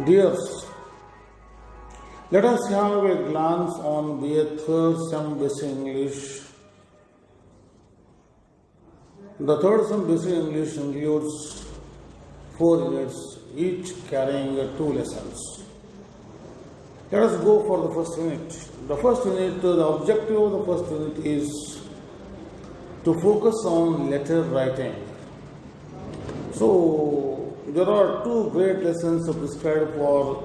Dears, let us have a glance on the third sem basic English. The third sem basic English includes 4 units, each carrying 2 lessons. Let us go for the first unit. The first unit, the objective of the first unit is to focus on letter writing. So, there are 2 great lessons prescribed for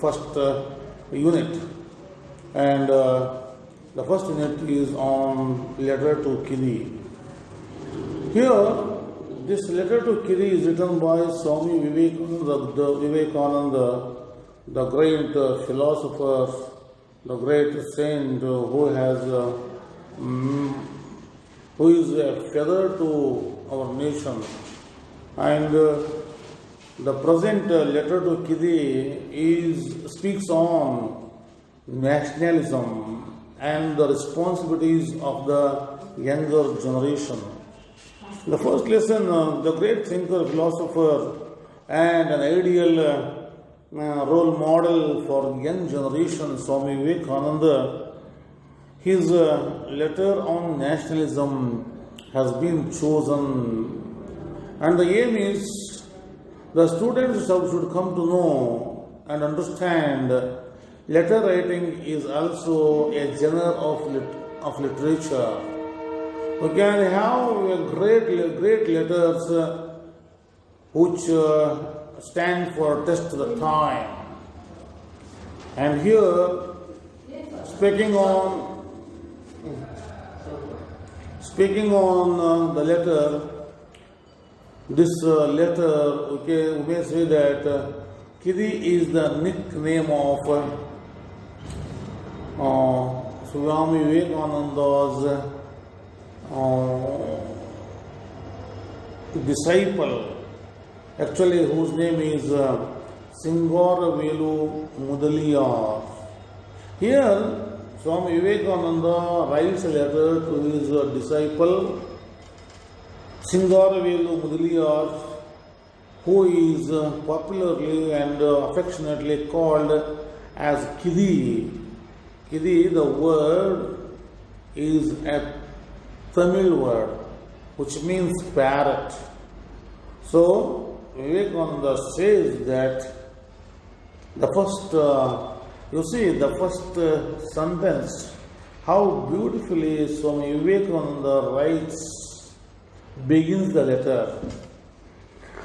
first unit, and the first unit is on letter to Kiri. Here, this letter to Kiri is written by Swami Vivekananda, the great philosopher, the great saint who is a feather to our nation. And the present letter to Kiri speaks on nationalism and the responsibilities of the younger generation. The first lesson, the great thinker, philosopher, and an ideal role model for young generation, Swami Vivekananda, his letter on nationalism has been chosen. And the aim is the students should come to know and understand letter writing is also a genre of literature. We can have great letters which stand for test of the time. And here, speaking on the letter, this letter, we may say that Kiri is the nickname of Swami Vivekananda's disciple, actually whose name is Singaravelu Mudaliyar. Here, Swami Vivekananda writes a letter to his disciple Singaravelu Mudaliyar, who is popularly and affectionately called as Kiri. Kiri, the word, is a Tamil word which means parrot. So, Vivekananda says that the first sentence, how beautifully Swami Vivekananda writes, begins the letter.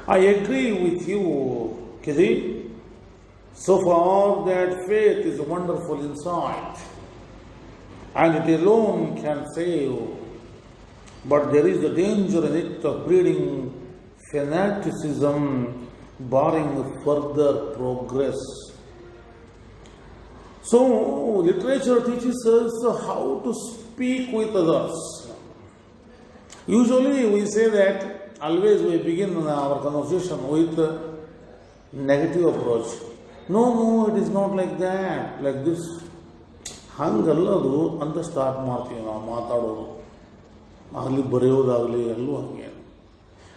I agree with you, Kiri, so far that faith is a wonderful insight and it alone can save, but there is a danger in it of breeding fanaticism, barring further progress. So, literature teaches us how to speak with others. Usually we say that always we begin our conversation with negative approach. No, it is not like that, like this. ಹಂಗಲ್ಲದು ಅಂತ start ಮಾಡ್ತೀವಿ ನಾವು ಮಾತಾಡೋದು, ಆಗಲಿ ಬರೆಯೋದಾಗಲಿ ಎಲ್ಲೂ ಹಾಗೆ.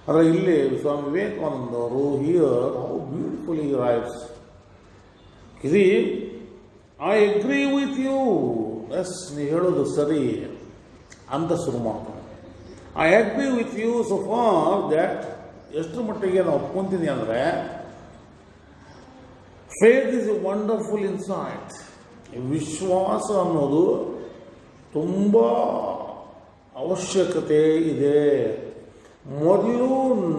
ಆದರೆ ಇಲ್ಲಿ ಸ್ವಾಮಿ ವಿವೇಕಾನಂದ ಅವರು ಹಿಯರ್ ಹೌ ಬ್ಯೂಟಿಫುಲಿ ರೈಟ್ಸ್, ಕಿರಿ I agree with you, yes ನೀವು ಹೇಳೋದು ಸರಿ ಅಂತ ಶುರು ಮಾಡ್ತಾನೆ. I agree with you so far that, ಎಷ್ಟು ಮಟ್ಟಿಗೆ ನಾವು ಒಪ್ಕೊಂತೀನಿ ಅಂದರೆ faith is a wonderful insight. ವಿಶ್ವಾಸ ಅನ್ನೋದು ತುಂಬ ಅವಶ್ಯಕತೆ ಇದೆ. ಮೊದಲು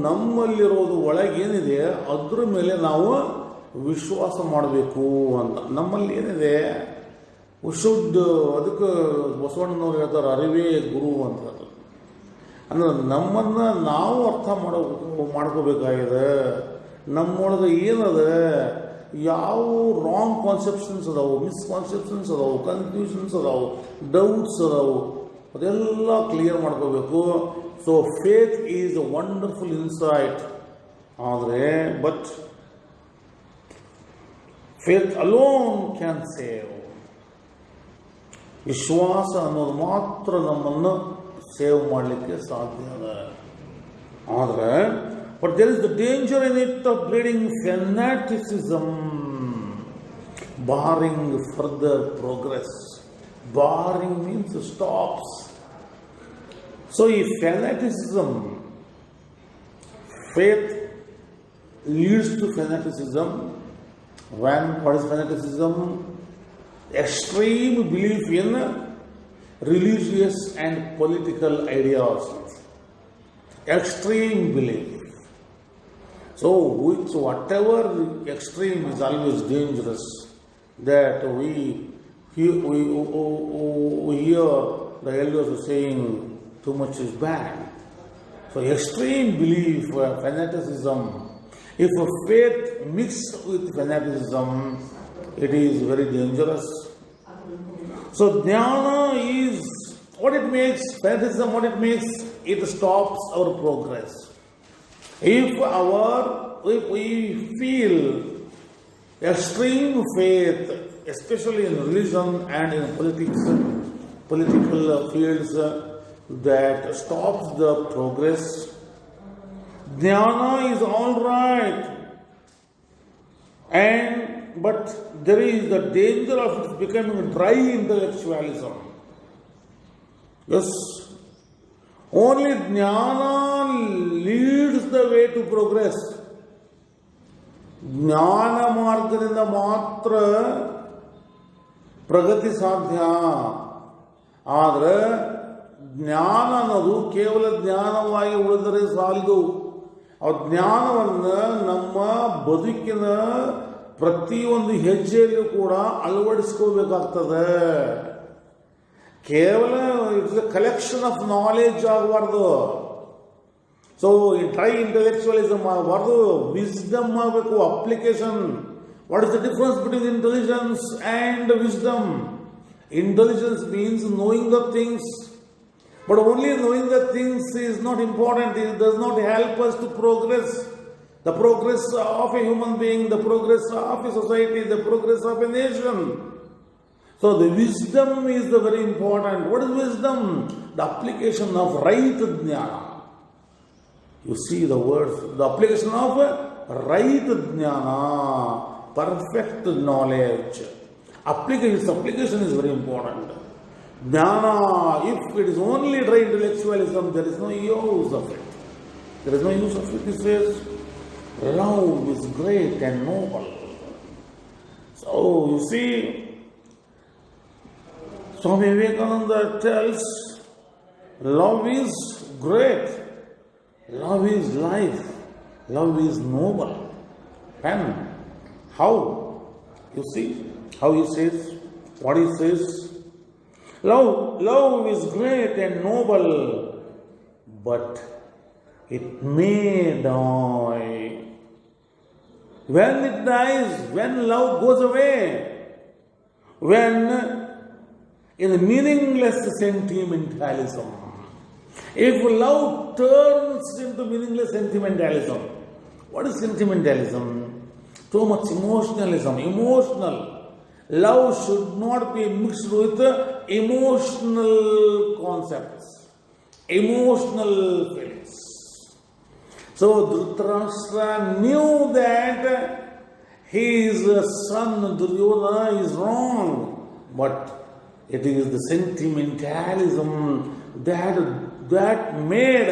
ನಮ್ಮಲ್ಲಿರೋದು ಒಳಗೇನಿದೆ ಅದ್ರ ಮೇಲೆ ನಾವು ವಿಶ್ವಾಸ ಮಾಡಬೇಕು ಅಂತ. ನಮ್ಮಲ್ಲಿ ಏನಿದೆ ಅದಕ್ಕೆ ಬಸವಣ್ಣನವ್ರು ಹೇಳ್ತಾರೆ ಅರಿವೇ ಗುರು ಅಂತ. ಅಂದರೆ ನಮ್ಮನ್ನು ನಾವು ಅರ್ಥ ಮಾಡ್ಕೋಬೇಕಾಗಿದೆ. ನಮ್ಮೊಳಗೆ ಏನದ, ಯಾವ ರಾಂಗ್ ಕಾನ್ಸೆಪ್ಷನ್ಸ್ ಅದಾವು, ಮಿಸ್ಕಾನ್ಸೆಪ್ಷನ್ಸ್ ಅದಾವು, ಕನ್ಫ್ಯೂಷನ್ಸ್ ಅದಾವು, ಡೌಟ್ಸ್ ಅದಾವು, ಅದೆಲ್ಲ ಕ್ಲಿಯರ್ ಮಾಡ್ಕೋಬೇಕು. So faith is a wonderful insight. ಆದರೆ but faith alone can save. ವಿಶ್ವಾಸ ಅನ್ನೋದು ಮಾತ್ರ ನಮ್ಮನ್ನು ಸೇವ್ ಮಾಡಲಿಕ್ಕೆ ಸಾಧ್ಯ ಅದ. ಆದರೆ But there is the danger in it of breeding fanaticism, barring further progress. Barring means stops. So if fanaticism, faith leads to fanaticism, what is fanaticism? Extreme belief in religious and political ideas. Extreme belief. So whatever extreme is always dangerous. That we hear the elders are saying too much is bad. So extreme belief, fanaticism. If a faith mixed with fanaticism, it is very dangerous. So jnana is what it makes, fanaticism, what it makes, it stops our progress. If we feel extreme faith, especially in religion and in political fields, that stops the progress, jnana is all right, but there is the danger of it becoming dry intellectualism. Yes, only jnana leads the way to progress. ಜ್ಞಾನ ಮಾರ್ಗದಿಂದ ಮಾತ್ರ ಪ್ರಗತಿ ಸಾಧ್ಯ. ಆದರೆ ಜ್ಞಾನ ಅನ್ನೋದು ಕೇವಲ ಜ್ಞಾನವಾಗಿ ಉಳಿದರೆ ಸಾಲದು. ಆ ಜ್ಞಾನವನ್ನು ನಮ್ಮ ಬದುಕಿನ ಪ್ರತಿಯೊಂದು ಹೆಜ್ಜೆಯಲ್ಲೂ ಕೂಡ ಅಳವಡಿಸ್ಕೋಬೇಕಾಗ್ತದೆ. ಕೇವಲ it's A collection of knowledge ಆಗಬಾರ್ದು. ಸೊ ಈ ಡ್ರೈ ಇಂಟೆಲೆಕ್ಚುಯಲಿಸಮ್ ಆಗಬಾರ್ದು, ವಿಸ್ಡಮ್ ಆಗಬೇಕು, application. What is the difference between intelligence and wisdom? Intelligence means knowing the things, but only knowing the things is not important. It does not help us to progress. The progress of a human being, the progress of a society, the progress of a nation. So the wisdom is the very important. What is wisdom? The application of right jnana. You see the words, the application of right jnana, perfect knowledge. Application is very important. Jnana, if it is only dry intellectualism, there is no use of it. There is no use of it. He says, love is great and noble. So, you see, Swami Vivekananda tells, love is great. Love is life. Love is noble. And how? You see how he says, what he says? Love is great and noble, but it may die. When it dies, when love goes away, when in meaningless sentimentalism. If love turns into meaningless sentimentalism, what is sentimentalism? Too much emotionalism, emotional. Love should not be mixed with emotional concepts, emotional feelings. So Dhritarashtra knew that his son Duryodhana is wrong, but it is the sentimentalism that made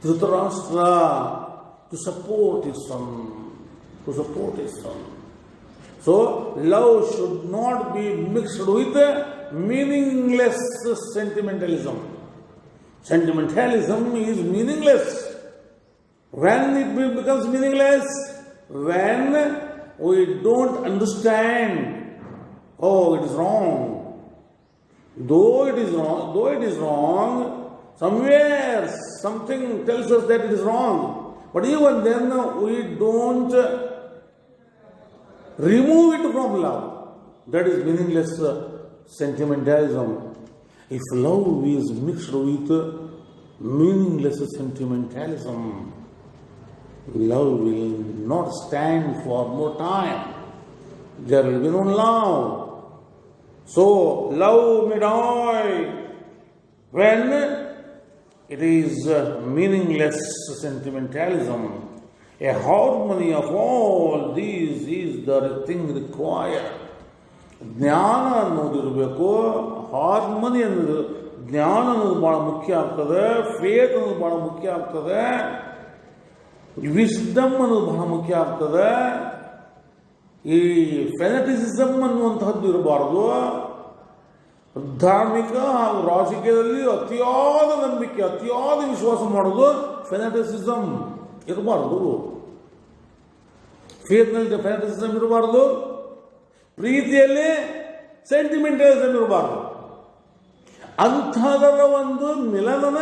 Dhritarashtra to support his son. So, love should not be mixed with meaningless sentimentalism. Sentimentalism is meaningless. When it becomes meaningless? When we don't understand, oh, it is wrong. Though it is wrong, somewhere something tells us that it is wrong. But even then, we don't remove it from love. That is meaningless sentimentalism. If love is mixed with meaningless sentimentalism, love will not stand for more time. There will be no love. So, love may die when It is meaningless sentimentalism. A harmony of all these is the thing required. ಜ್ಞಾನ ಅನ್ನೋದಿರಬೇಕು, harmony ಅನ್ನೋದು, ಜ್ಞಾನ ಅನ್ನೋದು ಭಾಳ ಮುಖ್ಯ ಆಗ್ತದೆ, faith ಅನ್ನೋದು ಭಾಳ ಮುಖ್ಯ ಆಗ್ತದೆ, ವಿಸ್ಡಮ್ ಅನ್ನೋದು ಬಹಳ ಮುಖ್ಯ ಆಗ್ತದೆ. ಈ ಫೆನಟಿಸಿಸಮ್ ಅನ್ನುವಂತಹದ್ದು ಇರಬಾರ್ದು. ಧಾರ್ಮಿಕ ಹಾಗೂ ರಾಜಕೀಯದಲ್ಲಿ ಅತಿಯಾದ ನಂಬಿಕೆ, ಅತಿಯಾದ ವಿಶ್ವಾಸ ಮಾಡೋದು ಫೆನಟಿಸಿಸಮ್ ಇರಬಾರ್ದು. ಫೇತ್ನಲ್ಲಿ ಫೆನಟಿಸಿಸಮ್ ಇರಬಾರ್ದು, ಪ್ರೀತಿಯಲ್ಲಿ ಸೆಂಟಿಮೆಂಟಲಿಸಮ್ ಇರಬಾರ್ದು. ಅಂಥದರ ಒಂದು ಮಿಲನ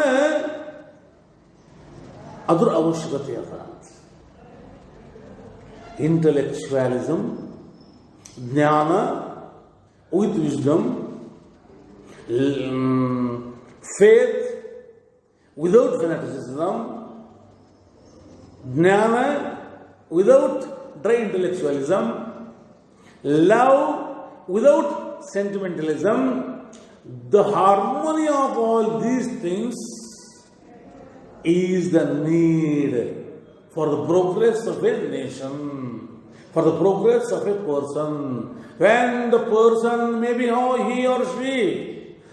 ಅದರ ಅವಶ್ಯಕತೆ ಅದ. ಇಂಟೆಲೆಕ್ಚುಯಾಲಿಸಮ್, ಜ್ಞಾನ with wisdom, faith without fanaticism, jnana without dry intellectualism, love without sentimentalism. The harmony of all these things is the need for the progress of a nation, for the progress of a person. When the person may be he or she,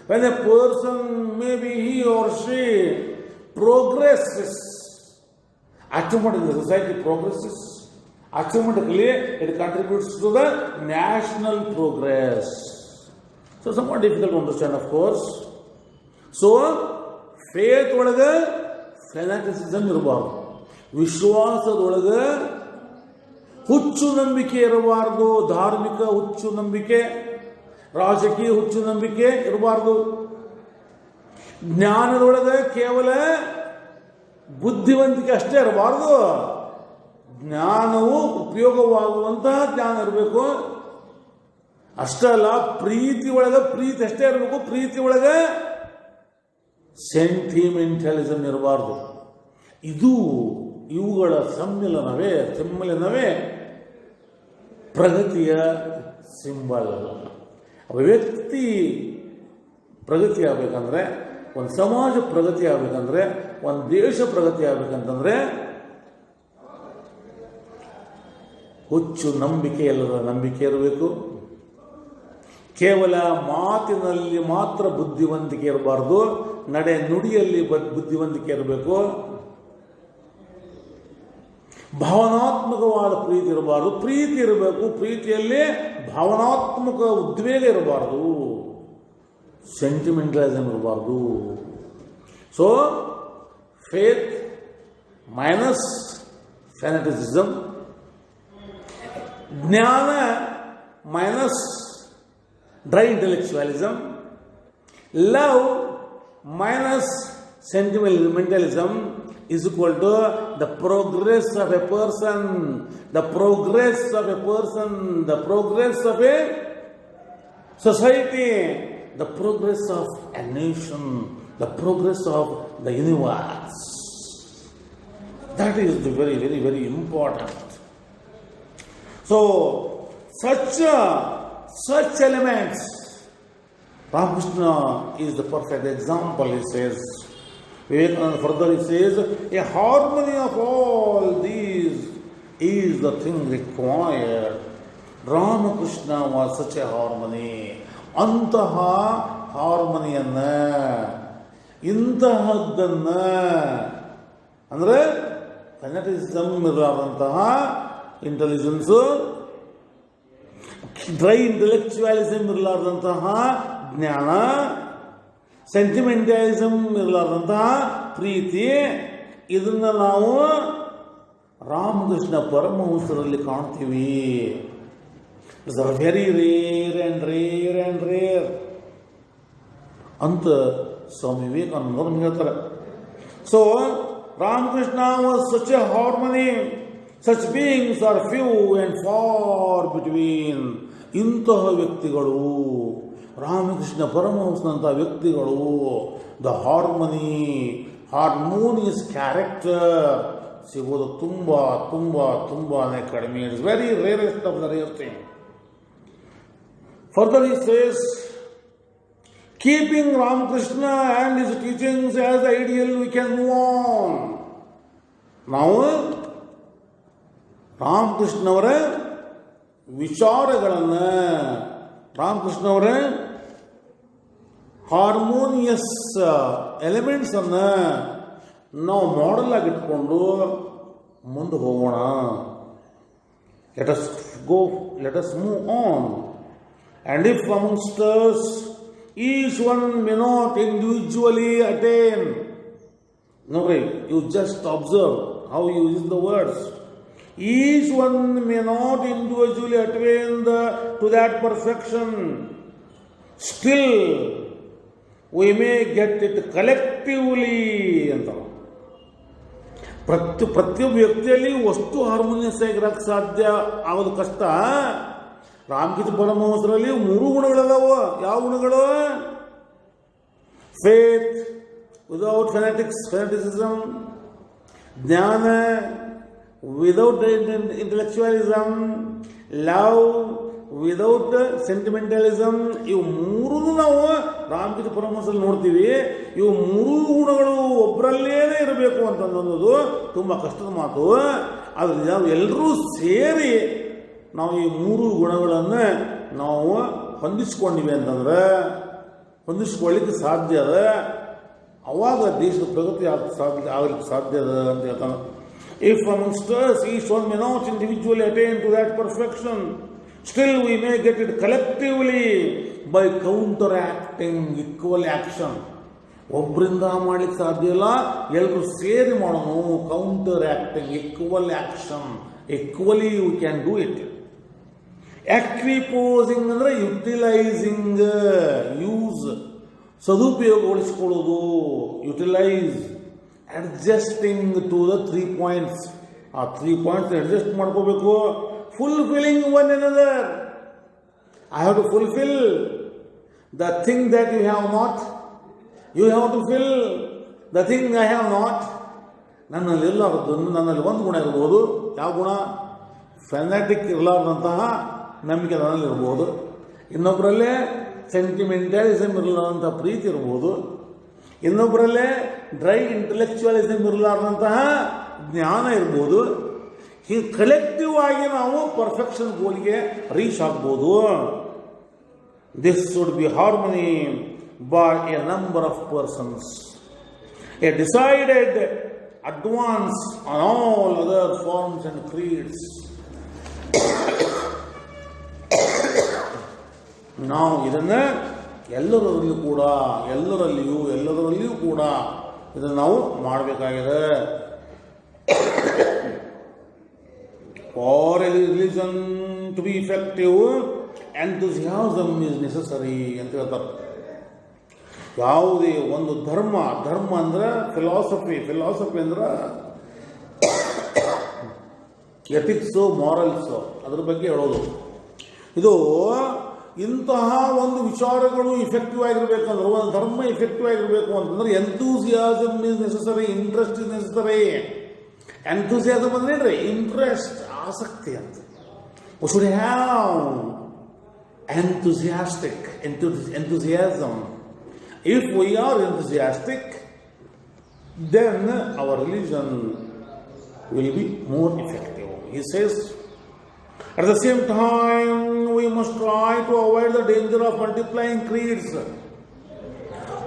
when a person, maybe he or she, progresses, automatically the society progresses, automatically it contributes to the national progress. So somewhat difficult to understand, of course. So, faith ಒಳಗೆ ಫೆನಾಟಿಸಿಸಮ್ ಇರಬಾರ್ದು, ವಿಶ್ವಾಸದೊಳಗೆ ಹುಚ್ಚು ನಂಬಿಕೆ ಇರಬಾರ್ದು, ಧಾರ್ಮಿಕ ಹುಚ್ಚು ನಂಬಿಕೆ, ರಾಜಕೀಯ ಹುಚ್ಚು ನಂಬಿಕೆ ಇರಬಾರ್ದು. ಜ್ಞಾನದೊಳಗೆ ಕೇವಲ ಬುದ್ಧಿವಂತಿಕೆ ಅಷ್ಟೇ ಇರಬಾರ್ದು, ಜ್ಞಾನವು ಉಪಯೋಗವಾಗುವಂತಹ ಜ್ಞಾನ ಇರಬೇಕು. ಅಷ್ಟೇ ಅಲ್ಲ, ಪ್ರೀತಿ ಒಳಗೆ ಪ್ರೀತಿ ಅಷ್ಟೇ ಇರಬೇಕು, ಪ್ರೀತಿ ಒಳಗೆ ಸೆಂಟಿಮೆಂಟಲಿಸಮ್ ಇರಬಾರ್ದು. ಇವುಗಳ ಸಮ್ಮಿಲನವೇ ಪ್ರಗತಿಯ ಸಿಂಬಲ್. ಒಬ್ಬ ವ್ಯಕ್ತಿ ಪ್ರಗತಿ ಆಗಬೇಕಂದ್ರೆ, ಒಂದು ಸಮಾಜ ಪ್ರಗತಿ ಆಗಬೇಕಂದ್ರೆ, ಒಂದು ದೇಶ ಪ್ರಗತಿ ಆಗಬೇಕಂತಂದ್ರೆ ಹುಚ್ಚು ನಂಬಿಕೆ ಎಲ್ಲರ ನಂಬಿಕೆ ಇರಬೇಕು. ಕೇವಲ ಮಾತಿನಲ್ಲಿ ಮಾತ್ರ ಬುದ್ಧಿವಂತಿಕೆ ಇರಬಾರ್ದು, ನಡೆ ನುಡಿಯಲ್ಲಿ ಬುದ್ಧಿವಂತಿಕೆ ಇರಬೇಕು. ಭಾವನಾತ್ಮಕವಾದ ಪ್ರೀತಿ ಇರಬಾರ್ದು, ಪ್ರೀತಿ ಇರಬೇಕು, ಪ್ರೀತಿಯಲ್ಲಿ ಭಾವನಾತ್ಮಕ ಉದ್ವೇಗ ಇರಬಾರ್ದು, ಸೆಂಟಿಮೆಂಟಲಿಸಮ್ ಇರಬಾರ್ದು. ಸೊ ಫೇತ್ ಮೈನಸ್ ಫ್ಯಾನಟಿಸಿಸಮ್, ಜ್ಞಾನ minus dry intellectualism, love minus sentimentalism is equal to the progress of a person, the progress of a person, the progress of a society, the progress of a nation, the progress of the universe. That is the very, very, very important. So, such elements, Ramakrishna is the perfect example, he says. Vivekananda further he says, a harmony of all these is the thing required. Ramakrishna was such a harmony. ಅಂತಹ ಹಾರ್ಮನಿಯನ್ನ, ಇಂತಹದ್ದನ್ನ ಅಂದರೆ ಫೆನಟಿಸಮ್ ಇರಲಾರ್ದಂತಹ intelligence, dry ಇಂಟೆಲೆಕ್ಚುಯಾಲಿಸಮ್ ಇರಲಾರ್ದಂತಹ ಜ್ಞಾನ, ಸೆಂಟಿಮೆಂಟಲಿಸಮ್ ಇರಲಾರ್ದಂತಹ ಪ್ರೀತಿ, ಇದನ್ನು ನಾವು ರಾಮಕೃಷ್ಣ ಪರಮಹಂಸರಲ್ಲಿ ಕಾಣ್ತೀವಿ. It's are very rare and rare ಅಂತ ಸ್ವಾಮಿ ವಿವೇಕಾನಂದರು ಹೇಳ್ತಾರೆ. So Ramakrishna was such a harmony, such beings are few and far between. ಇಂತಹ ವ್ಯಕ್ತಿಗಳು, ರಾಮಕೃಷ್ಣ ಪರಮಹಂಸನಂತಹ ವ್ಯಕ್ತಿಗಳು, ದ ಹಾರ್ಮೋನಿಯಸ್ ಕ್ಯಾರೆಕ್ಟರ್ ಸಿಗೋದು ತುಂಬಾನೇ ಕಡಿಮೆ. It's very rarest of the rare thing. Further he says, Keeping Ramakrishna and his teachings as the ideal, we can move on. ನಾವು ರಾಮಕೃಷ್ಣವರ ವಿಚಾರಗಳನ್ನು, ರಾಮಕೃಷ್ಣವರ harmonious ಎಲಿಮೆಂಟ್ಸನ್ನು ನಾವು model ಆಗಿಟ್ಕೊಂಡು ಮುಂದೆ ಹೋಗೋಣ. Let us move on. And if amongst us each one may not individually attain, no, you just observe how he uses the words. Each one may not individually attain to that perfection. Still, we may get it collectively. ಅಂತ ಪ್ರತಿಯೊಬ್ಬ ವ್ಯಕ್ತಿಯಲ್ಲಿ ವಸ್ತು harmonious ಆಗಿರಕ್ಕೆ ಸಾಧ್ಯ ಆಗೋದು ಕಷ್ಟ. ರಾಮಕೃಷ್ಣ ಪರಮಹಂಸರಲ್ಲಿ 3 ಗುಣಗಳದಾವ. ಯಾವ ಗುಣಗಳು? Faith without ಫೆನೆಟಿಸಿಸಮ್, ಜ್ಞಾನ ವಿದೌಟ್ ಇಂಟೆಲೆಕ್ಚುಯಲಿಸಮ್, ಲವ್ ವಿದೌಟ್ ಸೆಂಟಿಮೆಂಟಲಿಸಮ್. ಇವು 3 ನಾವು ರಾಮಕೃಷ್ಣ ಪರಮಹಂಸರಲ್ಲಿ ನೋಡ್ತೀವಿ. ಇವು 3 ಗುಣಗಳು ಒಬ್ಬರಲ್ಲೇನೇ ಇರಬೇಕು ಅಂತಂದೊಂದು ತುಂಬ ಕಷ್ಟದ ಮಾತು. ಆದರೆ ನಾವು ಎಲ್ಲರೂ ಸೇರಿ ನಾವು ಈ 3 ಗುಣಗಳನ್ನು ನಾವು ಹೊಂದಿಸ್ಕೊಂಡಿವಿ ಅಂತಂದ್ರೆ, ಹೊಂದಿಸ್ಕೊಳ್ಳಿಕ್ಕೆ ಸಾಧ್ಯ ಅದ. ಅವಾಗ ದೇಶದ ಪ್ರಗತಿ ಆಗಲಿಕ್ಕೆ ಸಾಧ್ಯ ಅದ ಅಂತ ಹೇಳ್ತಾನೆ. If amongst us each one may not individually attain to that perfection, still we may get it collectively by counteracting equal action. ಒಬ್ಬರಿಂದ ಮಾಡ್ಲಿಕ್ಕೆ ಸಾಧ್ಯ ಇಲ್ಲ, ಎಲ್ಲರೂ ಸೇರಿ ಮಾಡೋಣ. Counter acting, equal action, equally you can do it. Equipoising ಅಂದರೆ utilizing, use, ಸದುಪಯೋಗಗೊಳಿಸ್ಕೊಳ್ಳೋದು, utilize. Adjusting to the 3 points. ಆ 3 points ಅಡ್ಜಸ್ಟ್ ಮಾಡ್ಕೋಬೇಕು. Fulfilling one another. I have to fulfil the thing that you have not. You have to fill the thing I have not. ನನ್ನಲ್ಲಿ ಇರಲಾರದನ್ನು ನನ್ನಲ್ಲಿ ಒಂದು ಗುಣ ಇರ್ಬೋದು. ಯಾವ ಗುಣ? ಫೆನಾಟಿಕ್ ಇರಲಾರ್ದಂತಹ ನಂಬಿಕೆ ನನ್ನಲ್ಲಿ ಇರ್ಬೋದು. ಇನ್ನೊಬ್ಬರಲ್ಲೇ ಸೆಂಟಿಮೆಂಟಲಿಸಮ್ ಇರಲಾರ್ದಂತಹ ಪ್ರೀತಿ ಇರ್ಬೋದು. ಇನ್ನೊಬ್ಬರಲ್ಲೇ ಡ್ರೈ ಇಂಟೆಲೆಕ್ಚುಯಲಿಸಮ್ ಇರಲಾರ್ದಂತಹ ಜ್ಞಾನ ಇರ್ಬೋದು. ಹೀಗೆ ಕಲೆಕ್ಟಿವ್ ಆಗಿ ನಾವು ಪರ್ಫೆಕ್ಷನ್ ಗೋಲ್ಗೆ ರೀಚ್ ಆಗ್ಬೋದು. This should be harmony by a number of persons, a decided advance on all other forms and creeds. ನಾವು ಇದನ್ನು ಎಲ್ಲರಲ್ಲಿಯೂ ಕೂಡ ಇದನ್ನು ನಾವು ಮಾಡಬೇಕಾಗಿದೆ. For a religion to be effective, enthusiasm is necessary ಅಂತ ಹೇಳ್ತಾರೆ. ಯಾವುದೇ ಒಂದು ಧರ್ಮ ಅಂದ್ರೆ ಫಿಲಾಸಫಿ ಅಂದ್ರೆ ಎಥಿಕ್ಸು, ಮಾರಲ್ಸು, ಅದ್ರ ಬಗ್ಗೆ ಹೇಳೋದು. ಇದು ಇಂತಹ ಒಂದು ವಿಚಾರಗಳು ಇಫೆಕ್ಟಿವ್ ಆಗಿರಬೇಕಂದ್ರೆ, ಒಂದು ಧರ್ಮ ಇಫೆಕ್ಟಿವ್ ಆಗಿರಬೇಕು ಅಂತಂದ್ರೆ enthusiasm is necessary, interest is necessary. Enthusiasm ಅಂದ್ರೆ ಏನ್ರಿ? ಇಂಟ್ರೆಸ್ಟ್, ಆಸಕ್ತಿ ಅಂತ. We should have enthusiasm. If we are enthusiastic, then our religion will be more effective. He says, at the same time, we must try to avoid the danger of multiplying creeds.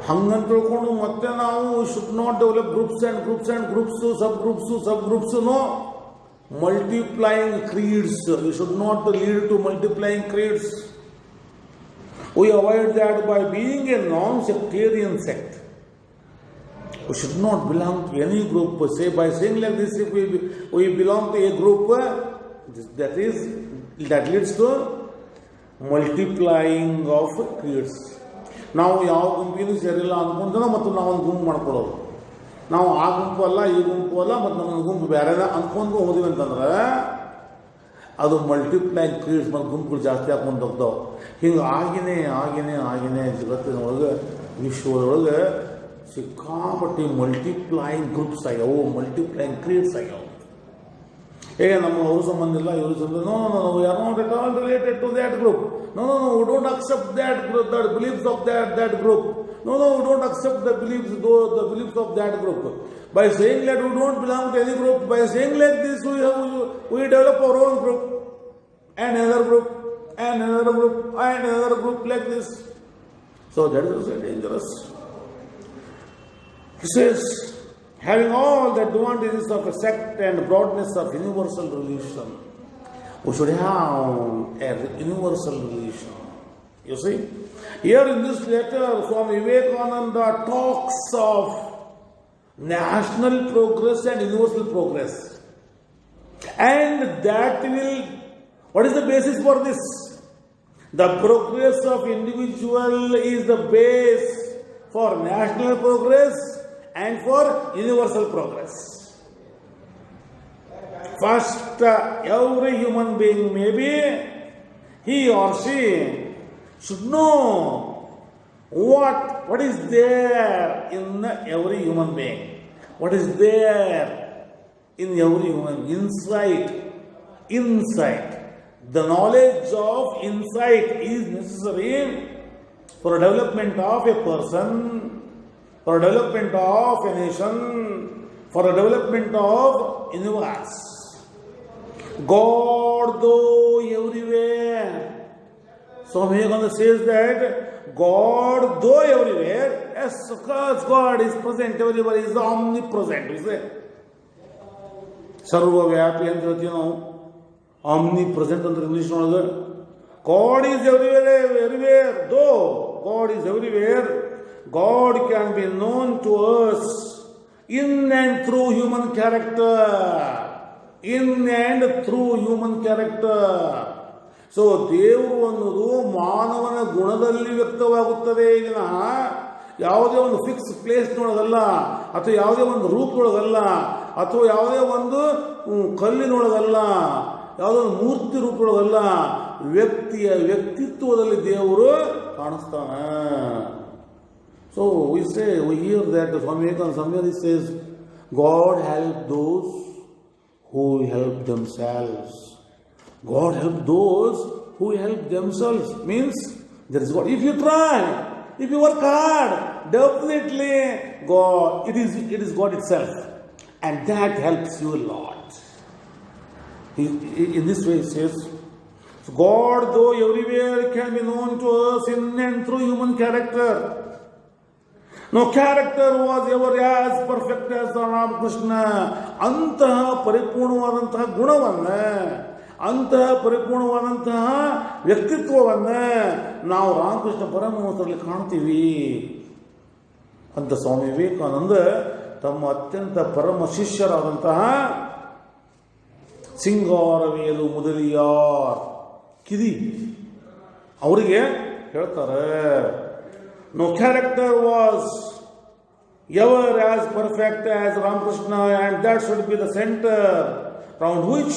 ಹಂಗಂತ ತಿಳ್ಕೊಂಡು ಮತ್ತೆ ನಾವು should not develop groups, subgroups. No, multiplying creeds. We should not lead to multiplying creeds. We avoid that by being a non-sectarian sect. We should not belong to any group. By saying like this, if we belong to a group, that leads to multiplying of creeds. ನಾವು ಯಾವ ಗುಂಪಿನೂ ಸೇರಿಲ್ಲ ಅಂದ್ಕೊಂಡ್ರೆ ಮತ್ತು ನಾವೊಂದು ಗುಂಪು ಮಾಡ್ಕೊಳ್ಳೋದು. ನಾವು ಆ ಗುಂಪು ಅಲ್ಲ, ಈ ಗುಂಪು ಅಲ್ಲ, ಮತ್ತು ನಮ್ಮೊಂದು ಗುಂಪು ಬೇರೆ ಅಂದ್ಕೊಂಡು ಹೋದ್ವಿ ಅಂತಂದ್ರೆ ಅದು ಮಲ್ಟಿಪ್ಲೈ ಕ್ರಿಯೇಟ್ಸ್ ಮತ್ತು ಗುಂಪುಗಳು ಜಾಸ್ತಿ ಹಾಕೊಂಡು ಹೋಗ್ತಾವೆ. ಹಿಂಗೆ ಆಗಿನೇ ಜಗತ್ತಿನೊಳಗೆ, ವಿಶ್ವದೊಳಗೆ ಸಿಕ್ಕಾಪಟ್ಟಿ ಮಲ್ಟಿಪ್ಲೈಯಿಂಗ್ ಗ್ರೂಪ್ಸ್ ಆಗ್ಯಾವು, ಮಲ್ಟಿಪ್ಲೈಯಿಂಗ್ ಕ್ರಿಯೇಟ್ಸ್ ಆಗ್ಯಾವು. ನಮ್ಮ ಅವ್ರ ಸಂಬಂಧ ಇಲ್ಲ, ಇವ್ರ ಸಂಬಂಧ, no we are not at all related to that group. No, we don't accept that group, the beliefs of that group. No, we don't accept the beliefs of that group. By saying that we don't belong to any group, by saying like this, we develop our own group, and another group, and another group, and another group like this. So that is also dangerous. He says, having all the advantages of a sect and broadness of universal religion, we should have a universal religion. You see, here in this letter, Swami Vivekananda talks of national progress and universal progress. And that will, what is the basis for this? The progress of individual is the base for national progress and for universal progress. First, every human being, maybe he or she should know what is there in every human being. What is there in every human insight. The knowledge of insight is necessary for development of a person, for development of a nation, for the development of universe. God, though everywhere. Swami Vivekananda says that God, though everywhere, yes, of course, God is present everywhere, is omnipresent. We say, Sarva Vyapi anta ಹೇಳ್ತೀವಿ ನಾವು. Omnipresent ಅಂದ್ರೆ English ಒಳಗೆ. God is everywhere, though God is everywhere, God can be known to us in and through human character. In and through human character. So ದೇವರು ಅನ್ನೋದು ಮಾನವನ ಗುಣದಲ್ಲಿ ವ್ಯಕ್ತವಾಗುತ್ತದೆ. ಈಗ ಯಾವುದೇ ಒಂದು ಫಿಕ್ಸ್ ಪ್ಲೇಸ್ನೊಳಗಲ್ಲ, ಅಥವಾ ಯಾವುದೇ ಒಂದು ರೂಪದೊಳಗಲ್ಲ, ಅಥವಾ ಯಾವುದೇ ಒಂದು ಕಲ್ಲಿನೊಳಗಲ್ಲ, ಯಾವುದೋ ಒಂದು ಮೂರ್ತಿ ರೂಪದೊಳಗಲ್ಲ, ವ್ಯಕ್ತಿಯ ವ್ಯಕ್ತಿತ್ವದಲ್ಲಿ ದೇವರು ಕಾಣಿಸ್ತಾನೆ. So we hear that Swami Vivekananda somewhere says, God help those who help themselves. God help those who help themselves. Means there is God. If you try, if you work hard, definitely God, it is God itself. And that helps you a lot. In this way it says, God, though everywhere, can be known to us in and through human character. No character was ever as perfect as Ramakrishna. ಅಂತಹ ಪರಿಪೂರ್ಣವಾದಂತಹ ಗುಣವನ್ನ, ಅಂತಹ ಪರಿಪೂರ್ಣವಾದಂತಹ ವ್ಯಕ್ತಿತ್ವವನ್ನ ನಾವು ರಾಮಕೃಷ್ಣ ಪರಮಹಂಸರಲ್ಲಿ ಕಾಣ್ತೀವಿ ಅಂತ ಸ್ವಾಮಿ ವಿವೇಕಾನಂದ ತಮ್ಮ ಅತ್ಯಂತ ಪರಮ ಶಿಷ್ಯರಾದಂತಹ ಸಿಂಗಾರವೇಲು ಮುದಲಿಯಾರ್ ಕಿದಿ ಅವರಿಗೆ ಹೇಳ್ತಾರೆ, no character was ever as perfect as Ramakrishna, and that should be the center around which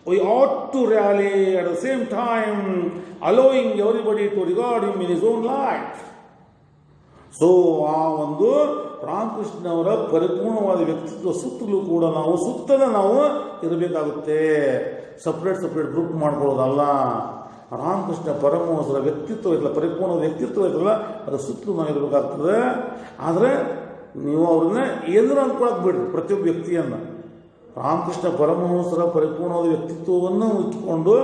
we ought to rally, at the same time allowing everybody to regard him in his own light. So ಆ ಒಂದು ರಾಮಕೃಷ್ಣ ಅವರ ಪರಿಪೂರ್ಣವಾದ ವ್ಯಕ್ತಿತ್ವ ಸುತ್ತಲೂ ಕೂಡ ನಾವು ಇರಬೇಕಾಗುತ್ತೆ. Separate group ಮಾಡ್ಕೊಳ್ಳೋದಲ್ಲ. ರಾಮಕೃಷ್ಣ ಪರಮಹಂಸರ ವ್ಯಕ್ತಿತ್ವ ಇರಲ್ಲ, ಪರಿಪೂರ್ಣ ವ್ಯಕ್ತಿತ್ವ ಇರಲ್ಲ, ಅದರ ಸುತ್ತಲೂ ನಾವು ಇರಬೇಕಾಗ್ತದೆ. ಆದರೆ ನೀವು ಅವ್ರನ್ನ ಏನಾರು ಅಂದ್ಕೊಳಕ್ ಬಿಡ್ರಿ, ಪ್ರತಿಯೊಬ್ಬ ವ್ಯಕ್ತಿಯನ್ನು. ರಾಮಕೃಷ್ಣ ಪರಮಹಂಸರ ಪರಿಪೂರ್ಣವಾದ ವ್ಯಕ್ತಿತ್ವವನ್ನು ಇಟ್ಕೊಂಡು